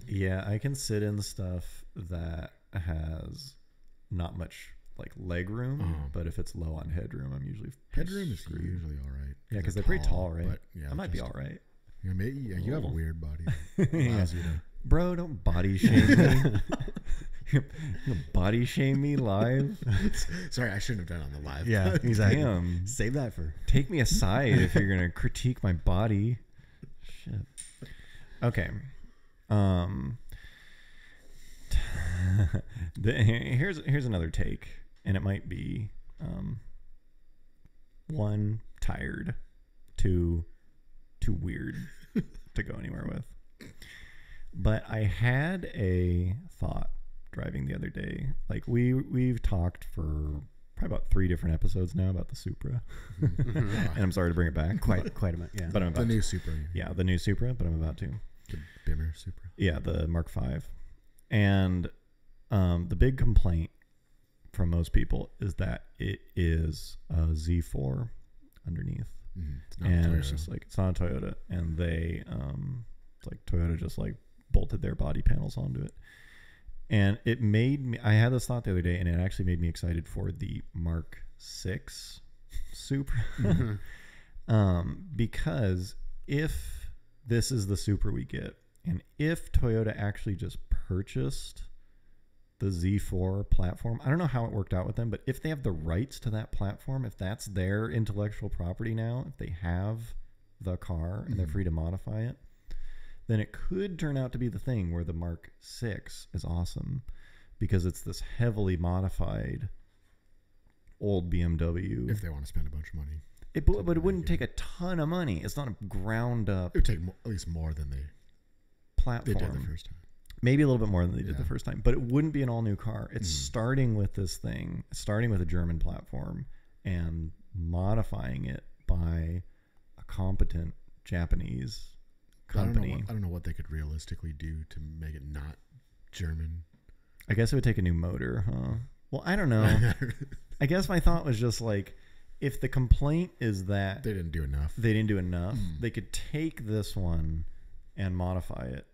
S2: Yeah, I can sit in stuff that has not much like leg room, but if it's low on headroom, I'm usually
S4: headroom is
S2: screwed.
S4: usually all right.
S2: Yeah, because they're pretty tall, right?
S4: But yeah,
S2: I might be all right.
S4: Yeah, maybe. Yeah, you have a weird body.
S2: Yeah.
S4: Allows you to.
S2: Bro, don't body shame me. You body shame me live.
S4: Sorry, I shouldn't have done it on the live.
S3: Yeah, exactly.
S2: Damn.
S3: Save that for.
S2: Take me aside if you're gonna critique my body. Shit. Okay. Here's another take, and it might be one, tired, two weird to go anywhere with. But I had a thought driving the other day. Like we've talked for probably about 3 different episodes now about the Supra, and I'm sorry to bring it back.
S3: Quite a bit. Yeah.
S2: But I'm about
S4: The
S2: to.
S4: new Supra.
S2: Yeah, the new Supra, but I'm about to.
S4: The Bimmer Supra.
S2: Yeah, the Mark V. And the big complaint from most people is that it is a Z4 underneath.
S4: Mm-hmm. It's not
S2: And
S4: Toyota.
S2: it's just like, it's not a Toyota. And they, it's like Toyota just like bolted their body panels onto it. And it made me, I had this thought the other day, and it actually made me excited for the Mark VI Supra.
S3: Mm-hmm.
S2: Because if this is the Supra we get, And if Toyota actually just purchased the Z4 platform, I don't know how it worked out with them, but if they have the rights to that platform, if that's their intellectual property now, if they have the car and they're free to modify it, then it could turn out to be the thing where the Mark 6 is awesome because it's this heavily modified old BMW.
S4: If they want to spend a bunch of money.
S2: But it wouldn't take a ton of money. It's not a ground up
S4: It would take at least more than they
S2: platform.
S4: did the first time.
S2: Maybe a little bit more than they did the first time, but it wouldn't be an all new car. It's starting with this thing, starting with a German platform and modifying it by a competent Japanese company.
S4: I don't know what they could realistically do to make it not German.
S2: I guess it would take a new motor, huh? Well, I don't know. I guess my thought was just like, if the complaint is that
S4: they didn't do enough,
S2: they could take this one and modify it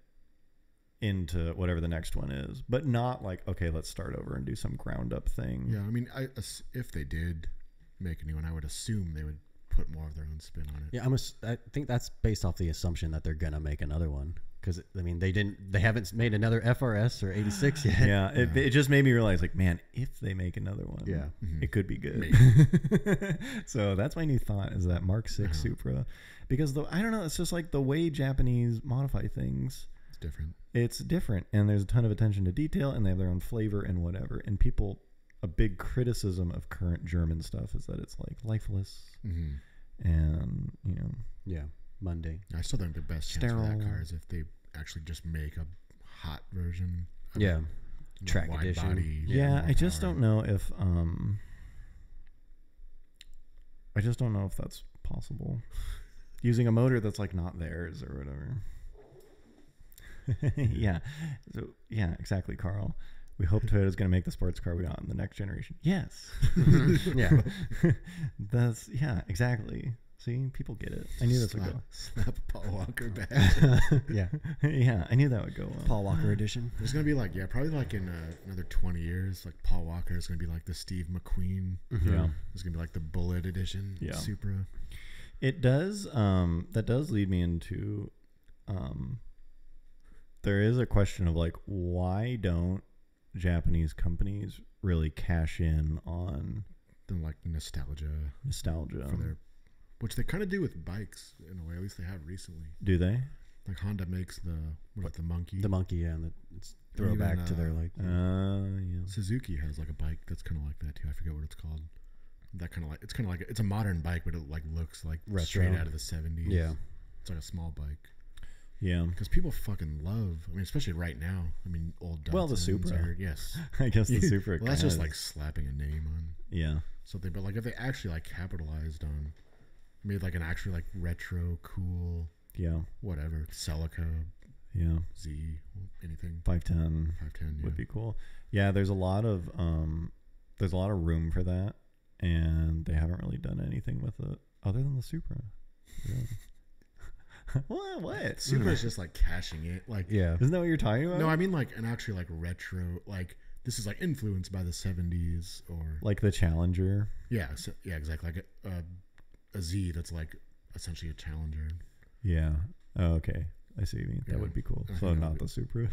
S2: into whatever the next one is, but not like, okay, let's start over and do some ground up thing.
S4: Yeah, I mean, if they did make a new one, I would assume they would put more of their own spin on it.
S3: Yeah, I think that's based off the assumption that they're gonna make another one, because I mean they haven't made another FRS or 86 yet.
S2: Yeah, it just made me realize, like, man, if they make another one, it could be good. So that's my new thought, is that Mark 6 Supra, because I don't know, it's just like the way Japanese modify things. It's different, and there's a ton of attention to detail, and they have their own flavor and whatever. And people, a big criticism of current German stuff is that it's like lifeless and
S3: mundane.
S4: I still think the best chance for that car is if they actually just make a hot version.
S3: Track
S4: wide
S3: edition.
S4: Body,
S2: I just don't know if that's possible. Using a motor that's like not theirs or whatever. Yeah, exactly, Carl. We hope Toyota's going to make the sports car we want in the next generation. Yes. Exactly. See, people get it. I knew this would go.
S4: Slap Paul Walker back.
S2: Yeah, I knew that would go well.
S3: Paul Walker edition.
S4: There's going to be like, probably like in another 20 years, like Paul Walker is going to be like the Steve McQueen.
S2: Yeah.
S4: It's going to be like the Bullet edition.
S2: Yeah.
S4: Supra.
S2: It does. That does lead me into. There is a question of like, why don't Japanese companies really cash in on
S4: the like nostalgia for their, which they kind of do with bikes in a way. At least they have recently.
S2: Do they?
S4: Like Honda makes the monkey.
S3: The monkey, yeah, and it's throwback to their like.
S4: Suzuki has like a bike that's kind of like that too. I forget what it's called. That kind of like it's a modern bike, but it like looks like
S3: retro.
S4: Straight out of the 70s.
S3: Yeah,
S4: it's like a small bike.
S2: Yeah,
S4: because people fucking love. I mean, especially right now. I mean, old. Datsuns
S2: The Supra.
S4: Yes,
S2: I guess the Supra.
S4: Well, that's just like slapping a name on.
S2: Yeah.
S4: Something, but like if they actually like capitalized on, made like an actually like retro, cool.
S2: Yeah.
S4: Whatever. Celica.
S2: Yeah.
S4: Z. Anything.
S2: 510 would be cool. Yeah. There's a lot of room for that, and they haven't really done anything with it other than the Supra. Really. What?
S4: Supra is just like cashing it. Like,
S2: isn't that what you're talking about?
S4: No, I mean like an actually like retro. Like this is like influenced by the 70s or
S2: like the Challenger.
S4: Yeah. So, yeah. Exactly. Like a Z that's like essentially a Challenger.
S2: Yeah. Oh, okay. I see what you mean. That would be cool. So not the Supra.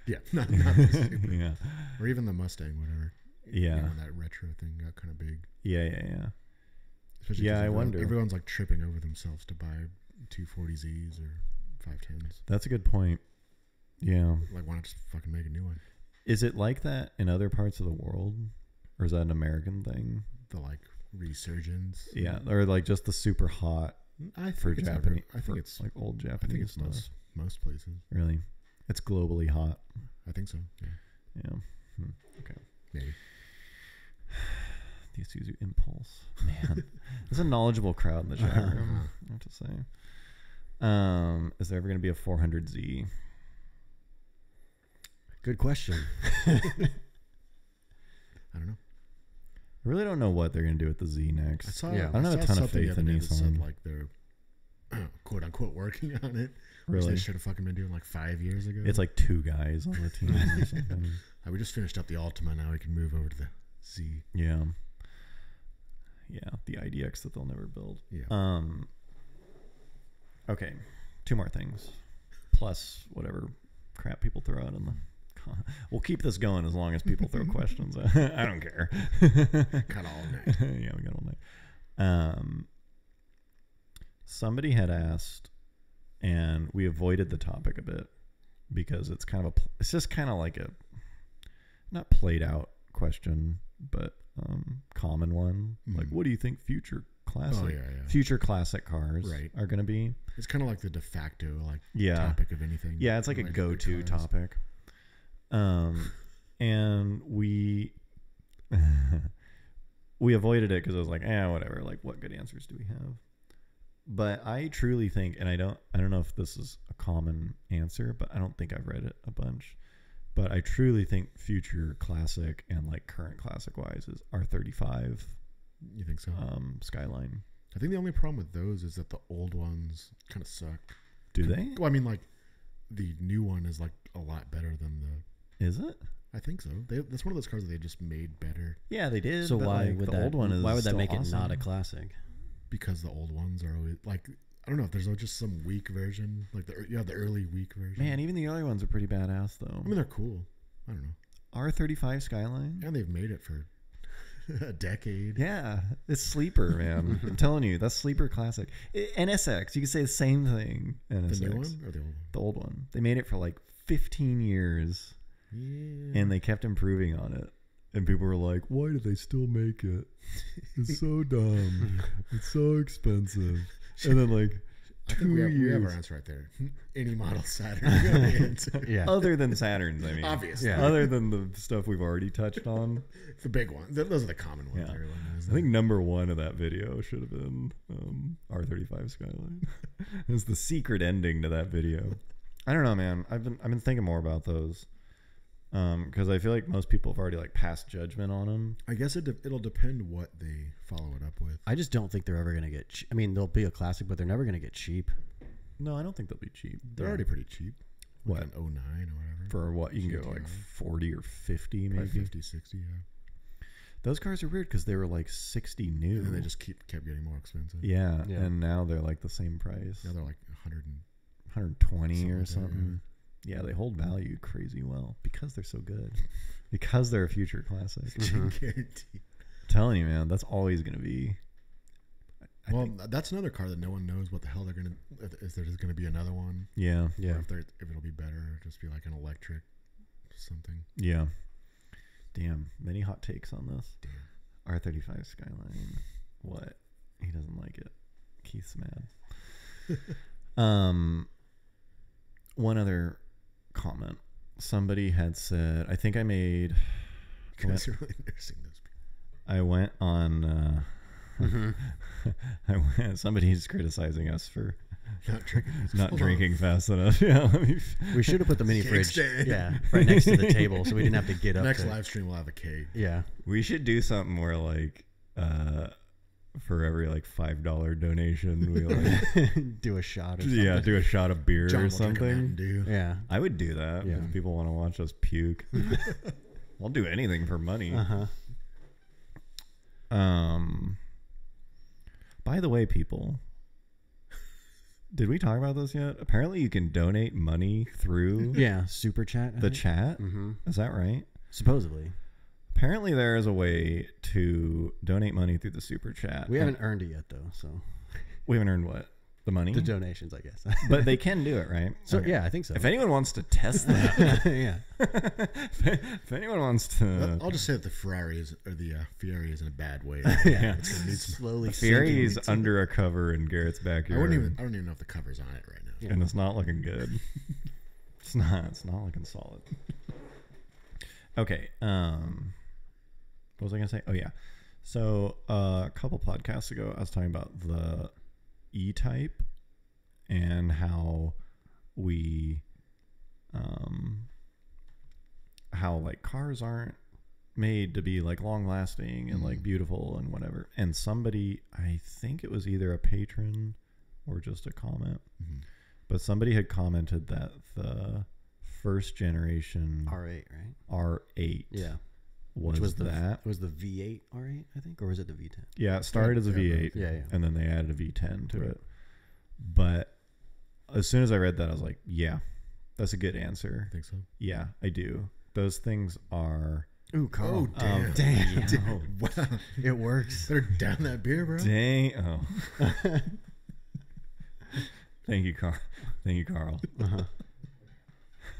S4: Yeah. Not the Supra.
S2: Yeah.
S4: Or even the Mustang, whatever.
S2: Yeah.
S4: You know, that retro thing got kind of big.
S2: Yeah.
S4: Especially
S2: I wonder.
S4: Everyone's like tripping over themselves to buy 240Zs or 510s.
S2: That's a good point. Yeah.
S4: Like, why not just fucking make a new one?
S2: Is it like that in other parts of the world? Or is that an American thing?
S4: The like resurgence?
S2: Yeah. Or like just the super hot for Japanese.
S4: I think it's
S2: like old Japanese.
S4: I think it's
S2: stuff.
S4: most places.
S2: Really? It's globally hot.
S4: I think so.
S2: Yeah. Okay.
S4: Maybe.
S2: The Isuzu Impulse. Man. There's a knowledgeable crowd in the chat room, I have to say. Is there ever going to be a 400Z?
S3: Good question.
S4: I don't know.
S2: I really don't know what they're going to do with the Z next. I don't have a ton of faith in Nissan.
S4: Said, like they're quote unquote working on it. Which
S2: Really?
S4: they should have fucking been doing like 5 years ago.
S2: It's like 2 guys on the team or something.
S4: We just finished up the Altima. Now we can move over to the Z.
S2: Yeah. Yeah, the IDX that they'll never build.
S4: Yeah.
S2: Okay. 2 more things, plus whatever crap people throw out in the. We'll keep this going as long as people throw questions. I don't care.
S4: Got all night.
S2: Yeah, we got all night. Somebody had asked, and we avoided the topic a bit because it's kind of it's just kind of like a not played out question, but common one. Like, what do you think future classic cars are going to be?
S4: It's kind of like the de facto topic of anything.
S2: Yeah, it's like a go-to topic. And we avoided it because I was like, whatever. Like, what good answers do we have? But I truly think, and I don't know if this is a common answer, but I don't think I've read it a bunch. But I truly think future classic and like current classic wise is R35.
S4: You think so?
S2: Skyline.
S4: I think the only problem with those is that the old ones kind of suck.
S2: Do they?
S4: Well, I mean, like the new one is like a lot better than the.
S2: Is it?
S4: I think so. That's one of those cars that they just made better.
S2: Yeah, they did.
S3: So why would
S2: the old one is
S3: why would that
S2: still
S3: make
S2: awesome.
S3: it not a classic?
S4: Because the old ones are always like, I don't know if there's just some weak version, like the early weak version.
S2: Man, even the early ones are pretty badass though.
S4: I mean, they're cool. I don't know.
S2: R35 Skyline,
S4: and they've made it for a decade.
S2: Yeah, it's sleeper, man. I'm telling you, that's sleeper classic. NSX, you could say the same thing. NSX.
S4: The new one or the old one?
S2: The old one. They made it for like 15 years.
S4: Yeah.
S2: And they kept improving on it. And people were like, why do they still make it? It's so dumb. It's so expensive. And then like 2 years.
S4: We have our answer right there. Any model Saturn.
S3: Yeah.
S2: Other than Saturns, I mean.
S4: Obviously.
S3: Yeah.
S2: Other than the stuff we've already touched on.
S4: The big ones. Those are the common ones.
S2: Yeah.
S4: Everyone knows
S2: I think number 1 of that video should have been R35 Skyline. It's the secret ending to that video. I don't know, man. I've been thinking more about those. Because I feel like most people have already like passed judgment on them.
S4: I guess it'll depend what they follow it up with.
S3: I just don't think they're ever going to get I mean, they'll be a classic, but they're never going to get cheap.
S2: No, I don't think they'll be cheap.
S4: They're already pretty cheap.
S2: What?
S4: Like an 09 or whatever.
S2: For what? You can go like 40 or 50 maybe.
S4: Probably 50, 60, yeah.
S2: Those cars are weird because they were like 60 new.
S4: And they just kept getting more expensive.
S2: Yeah, and now they're like the same price.
S4: Now they're like
S2: 120 or something. Yeah, they hold value crazy well because they're so good. Because they're a future classic.
S4: Guaranteed.
S2: I'm telling you, man, that's always going to be.
S4: That's another car that no one knows what the hell they're going to. If there's going to be another one.
S2: Yeah.
S3: Yeah.
S4: Or if it'll be better, or just be like an electric something.
S2: Yeah. Damn. Many hot takes on this.
S4: Damn.
S2: R35 Skyline. What? He doesn't like it. Keith's mad. One other comment. Somebody had said, I think I made.
S4: You guys are really nursing those people.
S2: I went on. Somebody's criticizing us for not drinking fast enough. Yeah,
S3: we should have put the mini
S4: Cake
S3: fridge.
S4: stand.
S3: Yeah, right next to the table, so we didn't have to get up.
S4: Next live stream we'll have a cake.
S3: Yeah,
S2: we should do something where like, for every like $5 donation, we like
S3: do a shot. Or something.
S2: Yeah, do a shot of beer
S4: John
S2: or
S4: will drink a
S2: something.
S4: Mountain Dew.
S3: Yeah,
S2: I would do that
S3: Yeah.
S2: if people want to watch us puke. I'll do anything for money. By the way, people, did we talk about this yet? Apparently, you can donate money through
S3: super chat. I
S2: the
S3: think.
S2: chat.
S3: Mm-hmm.
S2: Is that right?
S3: Supposedly,
S2: Apparently, there is a way to donate money through the super chat.
S3: we haven't earned it yet, though. So
S2: We haven't earned what? The money?
S3: the donations, I guess.
S2: But they can do it, right?
S3: So
S2: Okay.
S3: yeah, I think so.
S2: If anyone wants to test that,
S3: yeah,
S2: if anyone wants to,
S4: I'll just say that the Ferrari is in a bad way.
S3: yeah.
S4: It's gonna need some.
S3: Slowly.
S2: Fury is
S3: sinking.
S2: under a cover in Garrett's backyard.
S4: I don't even know if the cover's on it right now.
S3: Yeah.
S2: And it's not looking good. It's not looking solid. Okay. What was I gonna say? Oh yeah. So a couple podcasts ago, I was talking about the E-Type and how we, how like cars aren't made to be like long lasting and like beautiful and whatever. And somebody, I think it was either a patron or just a comment, but somebody had commented that the first generation
S3: R8, right?
S2: R8,
S3: Yeah.
S2: was that.
S3: It was the V8 R8, I think, or was it the V10?
S2: Yeah, it started as a V8,
S3: Yeah, yeah.
S2: and then they added a V10 to it. But as soon as I read that, I was like, yeah, that's a good answer.
S4: I think so.
S2: Yeah, I do. Those things are.
S3: Ooh, Carl.
S4: Oh, damn.
S3: Damn.
S4: Wow.
S3: It works.
S4: Better down that beer, bro.
S2: Dang. Oh. Thank you, Carl. Thank you, Carl.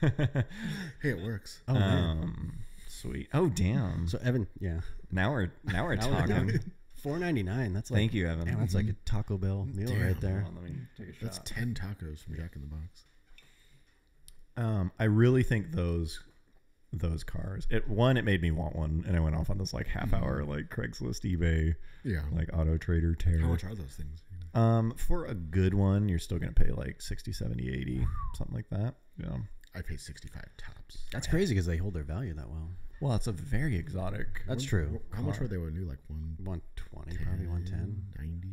S4: Hey, it works.
S3: Oh, man.
S2: Sweet. Oh, damn.
S3: So Evan, yeah.
S2: Now we're talking.
S3: $4.99. That's like,
S2: Thank you, Evan.
S3: damn, that's like a Taco Bell meal
S4: Damn.
S3: right there.
S2: Hold on, let me take a shot.
S4: That's 10 tacos from Jack in the Box.
S2: I really think those cars. It made me want one, and I went off on this like half hour like Craigslist, eBay,
S4: Yeah.
S2: like Auto Trader tear.
S4: How much are those things?
S2: For a good one, you're still gonna pay like 60, 70, 80, something like that. Yeah.
S4: I pay 65 tops.
S3: That's crazy because they hold their value that well.
S2: Well, it's a very exotic.
S3: That's true.
S4: How much were they when new? Like
S3: 120, probably 110.
S4: 90.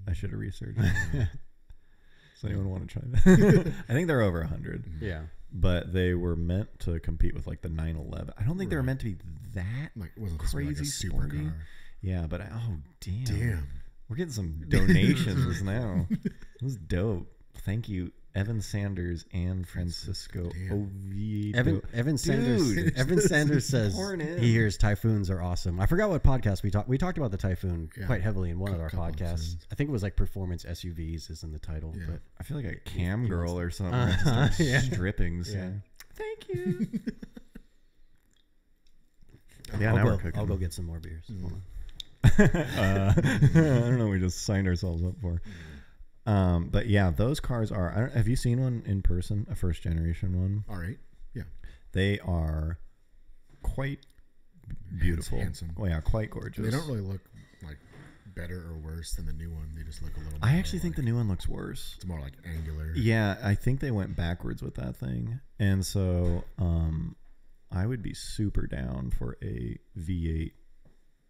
S2: I should have researched. Does anyone want to try that? I think they're over 100.
S3: Yeah.
S2: But they were meant to compete with like the 911. I don't think they were
S4: Right.
S2: meant to be that
S4: Like, wasn't this
S2: crazy
S4: like a
S2: sporty.
S4: supercar?
S2: Yeah, but oh damn.
S4: Damn.
S2: We're getting some donations now. This is dope. Thank you, Evan Sanders and Francisco
S4: Damn.
S2: Oviedo.
S3: Evan Sanders.
S2: Dude.
S3: Evan Sanders says
S2: pouring in.
S3: he hears typhoons are awesome. I forgot what podcast we talked. We talked about the typhoon
S4: Yeah.
S3: quite heavily in one of our
S4: Couple
S3: podcasts.
S4: episodes.
S3: I think it was like performance SUVs is in the title.
S4: Yeah.
S3: But
S2: I feel like a cam girl or something.
S3: Yeah.
S2: Stripping. So.
S3: Yeah.
S2: Thank you. Yeah,
S3: I'll
S2: now we're
S3: go,
S2: cooking.
S3: I'll go get some more beers. Hold on.
S2: I don't know. We just signed ourselves up for. But yeah, those cars are. Have you seen one in person? A first generation one?
S4: All right. Yeah.
S2: They are quite beautiful.
S4: Handsome.
S2: Oh yeah, quite gorgeous.
S4: They don't really look like better or worse than the new one. They just look a little.
S2: I
S4: more
S2: actually think the
S4: like-
S2: new one looks worse.
S4: It's more like angular.
S2: Yeah, I think they went backwards with that thing, and so I would be super down for a V8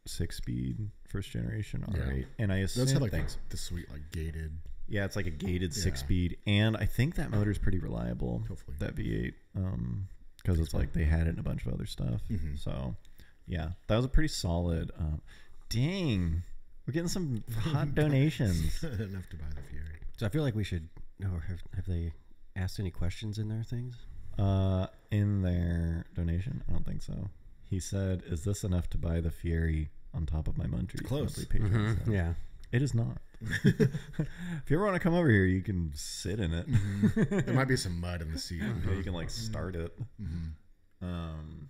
S2: 6-speed first generation R8,
S4: Yeah.
S2: and I assume
S4: Those have like the sweet like gated.
S2: yeah, it's like a gated
S4: Yeah.
S2: 6-speed, and I think that motor's pretty reliable.
S4: Hopefully.
S2: That V8, because it's like they had it in a bunch of other stuff.
S4: Mhm.
S2: So yeah, that was a pretty solid. Dang, we're getting some hot donations.
S4: Enough to buy the Fury.
S3: So I feel like we should. Or have they asked any questions in their things?
S2: In their donation, I don't think so. He said, "Is this enough to buy the Fury on top of my Munchies?"
S4: Close.
S2: monthly Patreon stuff?"
S3: Yeah.
S2: It is not. If you ever want to come over here, you can sit in it.
S4: There might be some mud in the seat.
S2: Yeah, you can like start it.
S4: Mhm.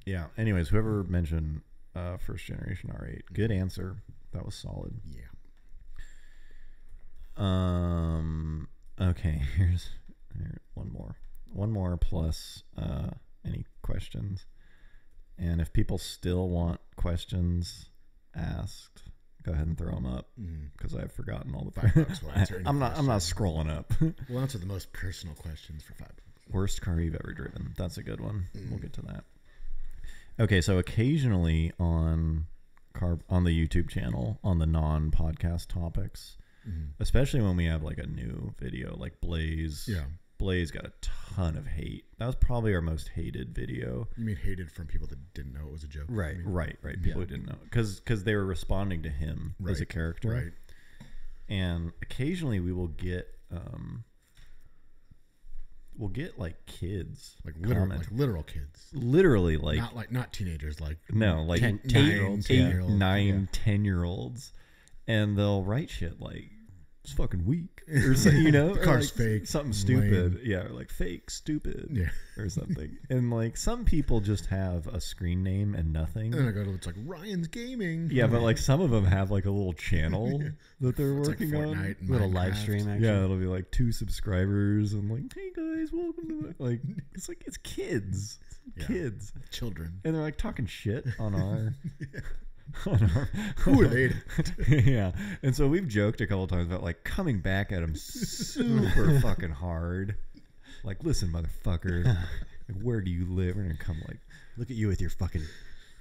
S2: Yeah. Anyways, whoever mentioned first generation R8, good answer. That was solid.
S4: Yeah.
S2: Okay. Here's one more plus any questions. And if people still want questions asked, go ahead and throw them up because I've forgotten all the
S4: $5 will answer any
S2: I'm not
S4: question.
S2: scrolling up.
S4: We'll answer the most personal questions for $5.
S2: Worst car you've ever driven. That's a good one. We'll get to that. Okay, so occasionally on the YouTube channel, on the non-podcast topics, especially when we have like a new video, like Blaze.
S4: Yeah.
S2: Blaze got a ton of hate. That was probably our most hated video.
S4: You mean hated from people that didn't know it was a joke?
S3: Right.
S4: You mean?
S2: Right. People who didn't know because they were responding to him as a
S4: Right,
S2: character.
S4: Right.
S2: And occasionally we will get like kids,
S4: Like
S2: comment.
S4: literal kids.
S2: Literally like
S4: Not teenagers, like
S2: no, like
S3: 10-year-olds,
S2: 10-year-olds, and they'll write shit like it's fucking weak or something, you know,
S4: The
S2: or
S4: car's
S2: like
S4: fake,
S2: something stupid,
S4: lame.
S2: yeah, or like fake, stupid,
S4: Yeah.
S2: or something. And like some people just have a screen name and nothing.
S4: And then I go to it's like Ryan's Gaming.
S2: Yeah, but like some of them have like a little channel that they're
S4: It's like
S2: working
S4: Fortnite
S2: on.
S4: and
S3: Little
S4: Minecraft.
S3: live stream action.
S2: Yeah, it'll be like 2 subscribers and like, hey guys, welcome to like it's like it's kids,
S4: Yeah.
S2: kids,
S4: Children.
S2: and they're like talking shit on our.
S4: Who are they?
S2: Yeah, and so we've joked a couple times about like coming back at him super fucking hard. Like, listen, motherfucker, like, where do you live? We're gonna come like,
S3: Look at you with your fucking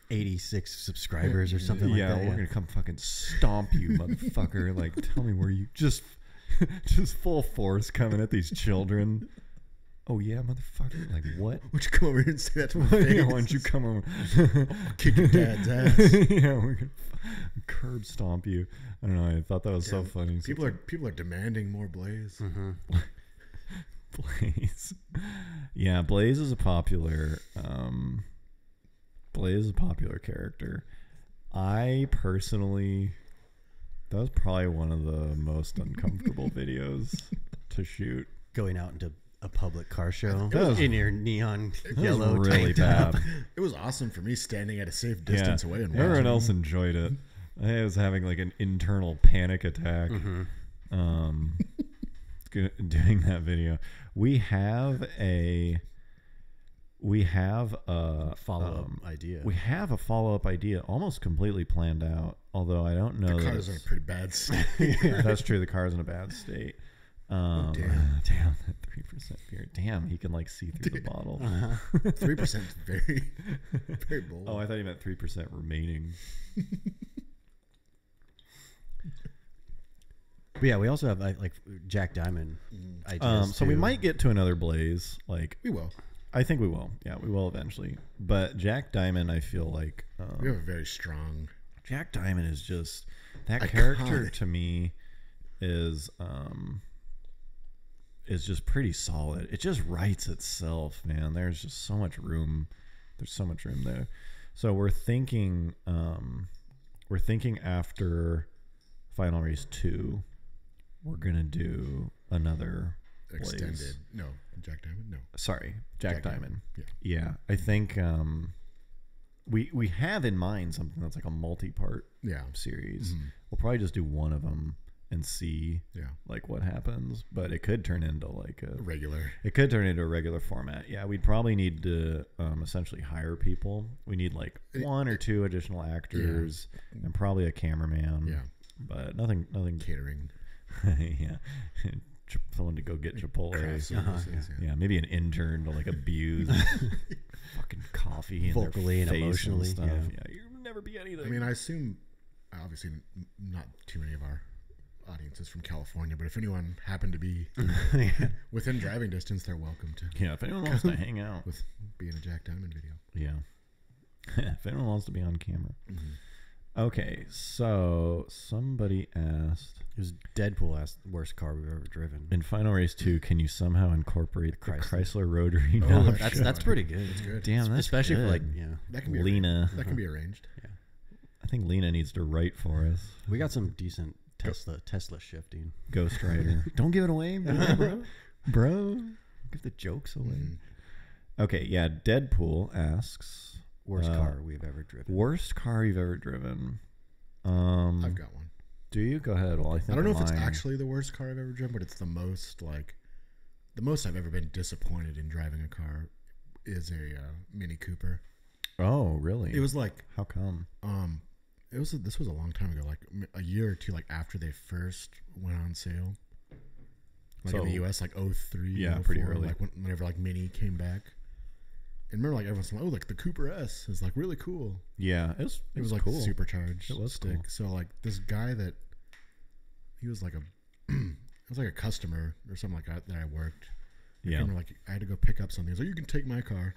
S3: 86 subscribers or something like
S2: yeah,
S3: that.
S2: we're gonna come fucking stomp you, motherfucker. Like, tell me where you just full force coming at these children. Oh yeah, motherfucker! Like what?
S4: Why don't you come over here and say that to my face?
S2: Yeah, why don't you come over?
S4: I'll kick your dad's ass.
S2: Yeah, we're gonna curb stomp you. I don't know. I thought that was so funny.
S4: People are demanding more Blaze.
S3: Mm-hmm.
S2: Blaze. Yeah, Blaze is a popular character. I personally, that was probably one of the most uncomfortable videos to shoot.
S3: Going out into a public car show
S2: was-
S3: in your neon yellow
S2: Really
S3: tank top.
S2: bad.
S4: It was awesone for me standing at a safe distance away and
S2: Everyone
S4: watching.
S2: else enjoyed it. I was having like an internal panic attack. Doing that video. We have a
S3: Follow-up idea.
S2: We have a follow-up idea almost completely planned out, although I don't know
S4: The
S2: that
S4: car's in a
S2: it's-
S4: pretty bad state.
S2: That's true. The car's in a bad state.
S4: damn.
S2: Damn, that 3% beer. Damn, he can like see through the bottle.
S4: 3% is very, very bold.
S2: Oh, I thought he meant 3% remaining.
S3: But yeah, we also have like Jack Diamond ideas.
S2: So we
S3: too.
S2: might get to another Blaze. Like,
S4: We will.
S2: I think we will. Yeah, we will eventually. But Jack Diamond, I feel like
S4: We have a very strong.
S2: Jack Diamond is just that
S4: Iconic.
S2: character to me is just pretty solid. It just writes itself, man. There's just so much room. There's so much room there. So we're thinking after Final Race 2, we're gonna do another Blaze.
S4: Extended. No, Jack Diamond. No.
S2: Sorry, Jack Diamond.
S4: Yeah.
S2: Yeah, I think we have in mind something that's like a multi-part
S4: Yeah.
S2: series. We'll probably just do one of them and see
S4: Yeah.
S2: like what happens, but it could turn into like a
S4: Regular.
S2: regular format. Yeah, we'd probably need to essentially hire people. We need like one or two additional actors and probably a cameraman.
S4: Yeah.
S2: But nothing
S4: Catering.
S2: yeah. Someone to go get Chipotle.
S4: Craft services,
S2: Yeah, maybe an intern to like abuse fucking coffee and
S3: Vocally and
S2: their face
S3: emotionally,
S2: and stuff.
S3: yeah.
S2: Yeah, you'll never be anything.
S4: I mean, I assume, obviously, not too many of our audience is from California, but if anyone happened to be within driving distance, they're welcome to
S2: yeah, if anyone wants to hang out,
S4: with being a Jack Diamond video.
S2: yeah, if anyone wants to be on camera. Okay, so somebody asked
S3: It was Deadpool asked worst car we've ever driven.
S2: in Final Race 2, can you somehow incorporate the
S3: Chrysler.
S2: Chrysler Rotary?
S4: Oh,
S2: knob
S3: That's
S2: shot?
S3: pretty good.
S4: It's good.
S2: Damn, that's
S3: Especially for
S2: good.
S3: like
S4: That can be
S2: Lena.
S4: That can be arranged.
S2: I think Lena needs to write for us.
S3: we got some decent Tesla shifting.
S2: Ghost Rider. Don't give it away, bro. Give the jokes away. Okay, yeah. Deadpool asks
S3: Worst car we've ever driven.
S2: worst car you've ever driven.
S4: I've got one.
S2: Do you go ahead? Well, I think
S4: I don't know if it's
S2: mine-
S4: actually the worst car I've ever driven, but it's the most I've ever been disappointed in driving a car is a Mini Cooper.
S2: Oh, really?
S4: It was like
S2: How come?
S4: this was a long time ago, like a year or two like after they first went on sale. Like in the US, like 03,
S2: Yeah, pretty
S4: 04,
S2: early.
S4: Like whenever like Mini came back. And remember, like everyone's like, "Oh, like the Cooper S is like really cool."
S2: Yeah, it was
S4: like
S2: cool.
S4: supercharged
S2: It was
S4: stick.
S2: cool.
S4: So like this guy that he was like it was like a customer or something like that I worked. I
S2: Yeah.
S4: remember like I had to go pick up something. He's like, "You can take my car,"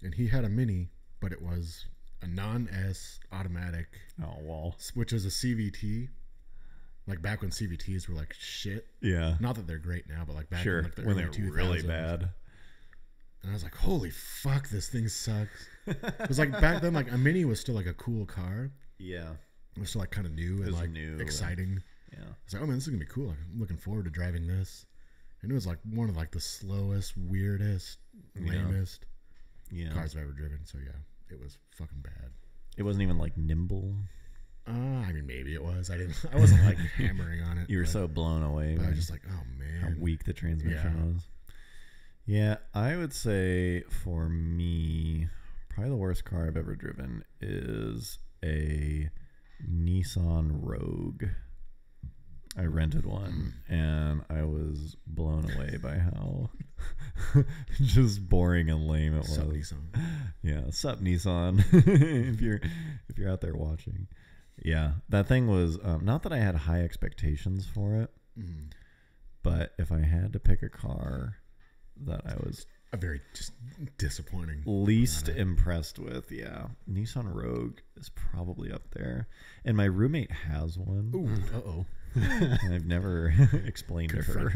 S4: and he had a Mini, but it was a non-S automatic,
S2: Oh, well.
S4: which is a CVT. Like back when CVTs were like shit.
S2: Yeah.
S4: Not that they're great now, but like back
S2: Sure.
S4: in like the
S2: When
S4: early
S2: they're really
S4: 2000s.
S2: bad.
S4: And I was like, holy fuck, this thing sucks. It was like back then, like a Mini was still like a cool car.
S2: Yeah.
S4: It was still like kind of new and
S2: was
S4: like
S2: new,
S4: exciting.
S2: Yeah.
S4: I was like, oh man, this is gonna be cool. Like, I'm looking forward to driving this. And it was like one of like the slowest, weirdest, lamest
S2: Yeah.
S4: cars I've ever driven. So yeah, it was fucking bad.
S2: It wasn't even like nimble.
S4: I mean, maybe it was. I wasn't like hammering on it.
S2: You were
S4: but-
S2: so blown away
S4: but I
S2: by
S4: was just like, oh
S2: how
S4: man.
S2: weak the transmission
S4: Yeah.
S2: was. Yeah, I would say for me, probably the worst car I've ever driven is a Nissan Rogue. I rented one and I was blown away by how just boring and lame it was.
S4: Sup, Nissan.
S2: Yeah, sup Nissan. if you're out there watching. Yeah, that thing was not that I had high expectations for it,
S4: Mhm.
S2: but if I had to pick a car that I was
S4: a very just disappointing.
S2: least impressed with. Yeah, Nissan Rogue is probably up there, and my roommate has one.
S3: Uh oh.
S2: And I've never explained to her.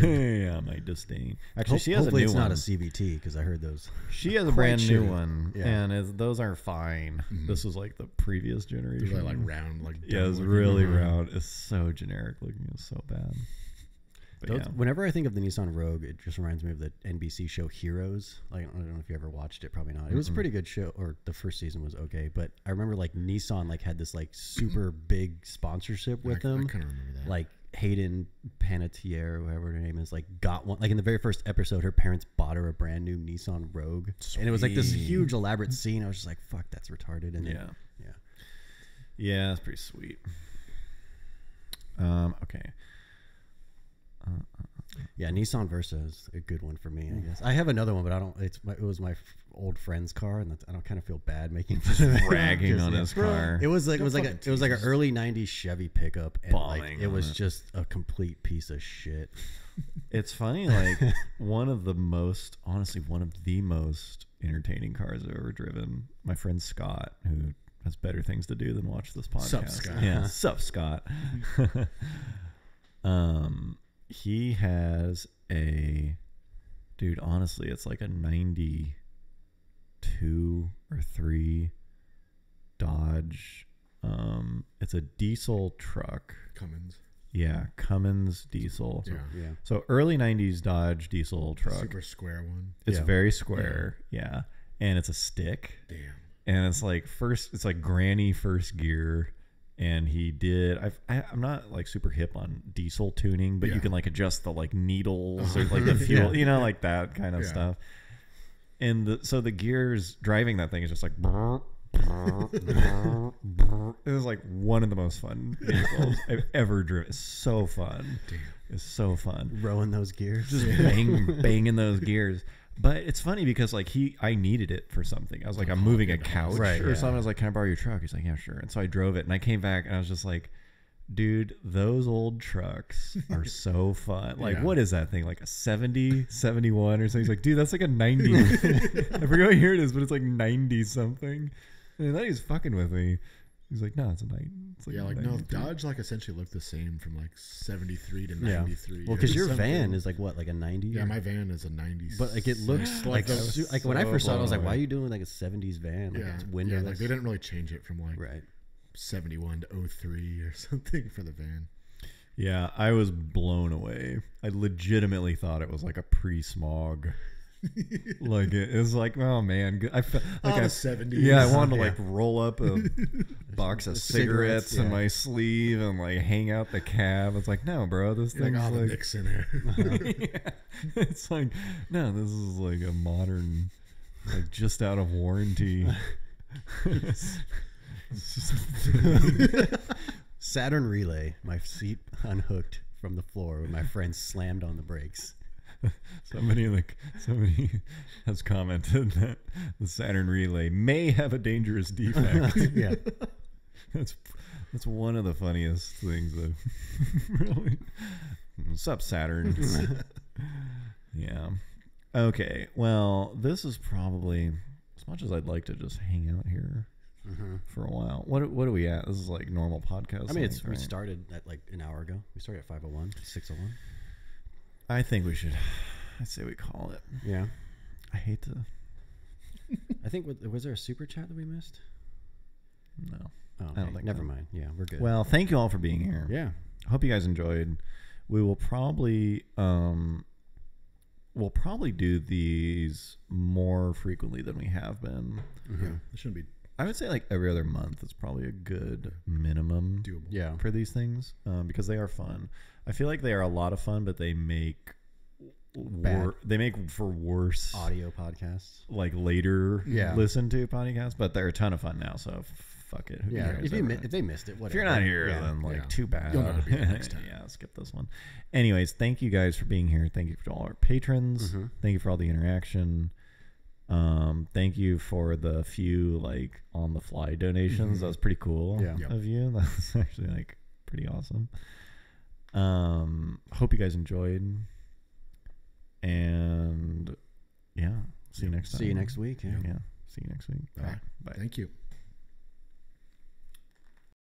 S2: Yeah, my disdain. Actually, she has
S3: Hopefully
S2: a new
S3: it's
S2: one.
S3: not a CVT because I heard those.
S2: She has a brand new
S3: shitty.
S2: one,
S3: Yeah.
S2: and those are fine. This was like the previous
S4: They're
S2: generation.
S4: like round, like
S2: Yeah, it's
S4: dumb
S2: really
S4: looking.
S2: round. It's so generic looking. It's so bad. But
S3: Those,
S2: yeah.
S3: Whenever I think of the Nissan Rogue, it just reminds me of the NBC show Heroes. Like, I don't know if you ever watched it. Probably not. It was a pretty good show, or the first season was okay. But I remember like Nissan like had this like super big sponsorship with
S4: I
S3: them.
S4: kind of remember that.
S3: Like Hayden Panettiere, or whatever her name is, like got one. Like in the very first episode, her parents bought her a brand new Nissan Rogue, and it was like this
S2: Sweet.
S3: huge elaborate scene. I was just like, "Fuck, that's retarded." And then,
S2: Yeah.
S3: yeah.
S2: Yeah, it's pretty sweet. Okay.
S3: Yeah, Nissan Versa is a good one for me, I guess. I have another one, but I don't. It was my old friend's car, and I don't kind of feel bad making
S2: Bragging
S3: just-
S2: on
S3: yeah.
S2: his car.
S3: It was like an
S4: fucking
S3: early '90s Chevy pickup, and like
S2: Bombing
S3: it
S2: on
S3: was
S2: it.
S3: just a complete piece of shit.
S2: It's funny, like one of the most entertaining cars I've ever driven. My friend Scott, who has better things to do than watch this podcast.
S4: Sup, Scott.
S2: Yeah, sup, Scott. He has a dude. Honestly, it's like a 92 or 3 Dodge. It's a diesel truck.
S4: Cummins.
S2: Yeah, Cummins diesel.
S4: Yeah.
S3: Yeah,
S2: So early 90s Dodge diesel truck.
S4: Super square one.
S2: It's
S3: Yeah.
S2: very square. Yeah. And it's a stick.
S4: Damn.
S2: And it's like it's like granny first gear. And he did, I'm not like super hip on diesel tuning, but you
S4: Yeah.
S2: can like adjust the like needles or like the fuel, you know, like that kind of
S4: Yeah.
S2: stuff. And so the gears driving that thing is just like, it was like one of the most fun vehicles I've ever driven. It's so fun.
S4: Damn.
S2: It's so fun.
S3: rowing those gears.
S2: Just banging those gears. But it's funny because like I needed it for something. I was like, I'm moving a couch
S3: Right,
S2: or
S3: yeah.
S2: something. I was like, can I borrow your truck? He's like, yeah, sure. And so I drove it and I came back and I was just like, dude, those old trucks are so fun. Like,
S4: Yeah.
S2: what is that thing? Like a 70, 71 or something? He's like, dude, that's like a 90. I forget what year it is, but it's like 90 something. And then he's fucking with me. He's like, no, it's a 90. It's like
S4: Yeah,
S2: a
S4: like no,
S2: 93.
S4: Dodge like essentially looked the same from like 73 to
S3: Yeah.
S4: 93.
S3: Well, because
S4: It
S3: your
S4: was
S3: van
S4: something-
S3: is like what, like a 90?
S4: yeah, my van is a 90.
S3: But like it looks like
S2: those-
S3: like when I
S2: so
S3: first saw it, I was like,
S2: blown
S3: why are
S2: away.
S3: you doing like a 70s van? Like
S4: yeah,
S3: it's
S4: yeah,
S3: windowless.
S4: like they didn't really change it from like
S3: Right.
S4: 71 to 03 or something for the van.
S2: Yeah, I was blown away. I legitimately thought it was like a pre-smog. Like it was like, oh man, I felt like
S4: the
S2: I
S4: 70s.
S2: Yeah, I wanted to
S3: Yeah.
S2: like roll up a box of cigarettes in
S3: yeah.
S2: my sleeve and like hang out the cab. It's like, no, bro, this
S4: Like
S2: thing's
S4: all the
S2: like,
S4: nicks in there.
S2: yeah. It's like, no, this is like a modern, like just out of warranty. It's just-
S3: Saturn relay. My seat unhooked from the floor when my friend slammed on the brakes.
S2: Somebody has commented that the Saturn relay may have a dangerous defect.
S3: Yeah.
S2: That's one of the funniest things that really. What's up, Saturn? Yeah. Okay. Well, this is probably as much as I'd like to just hang out here for a while. What are we at? This is like normal podcast.
S3: I mean,
S2: length,
S3: we
S2: right?
S3: started at like an hour ago. We started at 5:01, 6:01.
S2: I think we should. I say we call it.
S3: Yeah.
S2: I hate to.
S3: I think was there a super chat that we missed?
S2: No.
S3: Oh,
S2: I don't
S3: okay.
S2: think
S3: Never
S2: so.
S3: mind. Yeah, we're good.
S2: Well, thank you all for being here.
S3: yeah.
S2: Hope you guys enjoyed. We will probably we'll probably do these more frequently than we have been.
S4: Yeah, it shouldn't be
S2: I would say like every other month is probably a good minimum
S4: doable.
S3: Yeah.
S2: for these things because they are fun. I feel like they are a lot of fun, but they make
S3: Bad.
S2: they make for worse
S3: Audio podcasts.
S2: like later
S3: Yeah.
S2: listen to podcasts, but they're a ton of fun now. So fuck it. Who
S3: Yeah.
S2: cares?
S3: If they missed it, whatever.
S2: If you're not here,
S3: yeah.
S2: then like
S4: Yeah.
S2: too bad.
S4: You'll know to be here next time.
S2: Yeah, skip this one. Anyways, thank you guys for being here. Thank you to all our patrons.
S3: Mhm.
S2: Thank you for all the interaction. Thank you for the few like on the fly donations. That was pretty cool
S3: Yeah.
S4: Yep.
S2: of you. That's actually like pretty awesome. Hope you guys enjoyed. And yeah, see you next time.
S3: See you next week. Yeah.
S2: Yeah. See you next week. Bye.
S4: Thank you.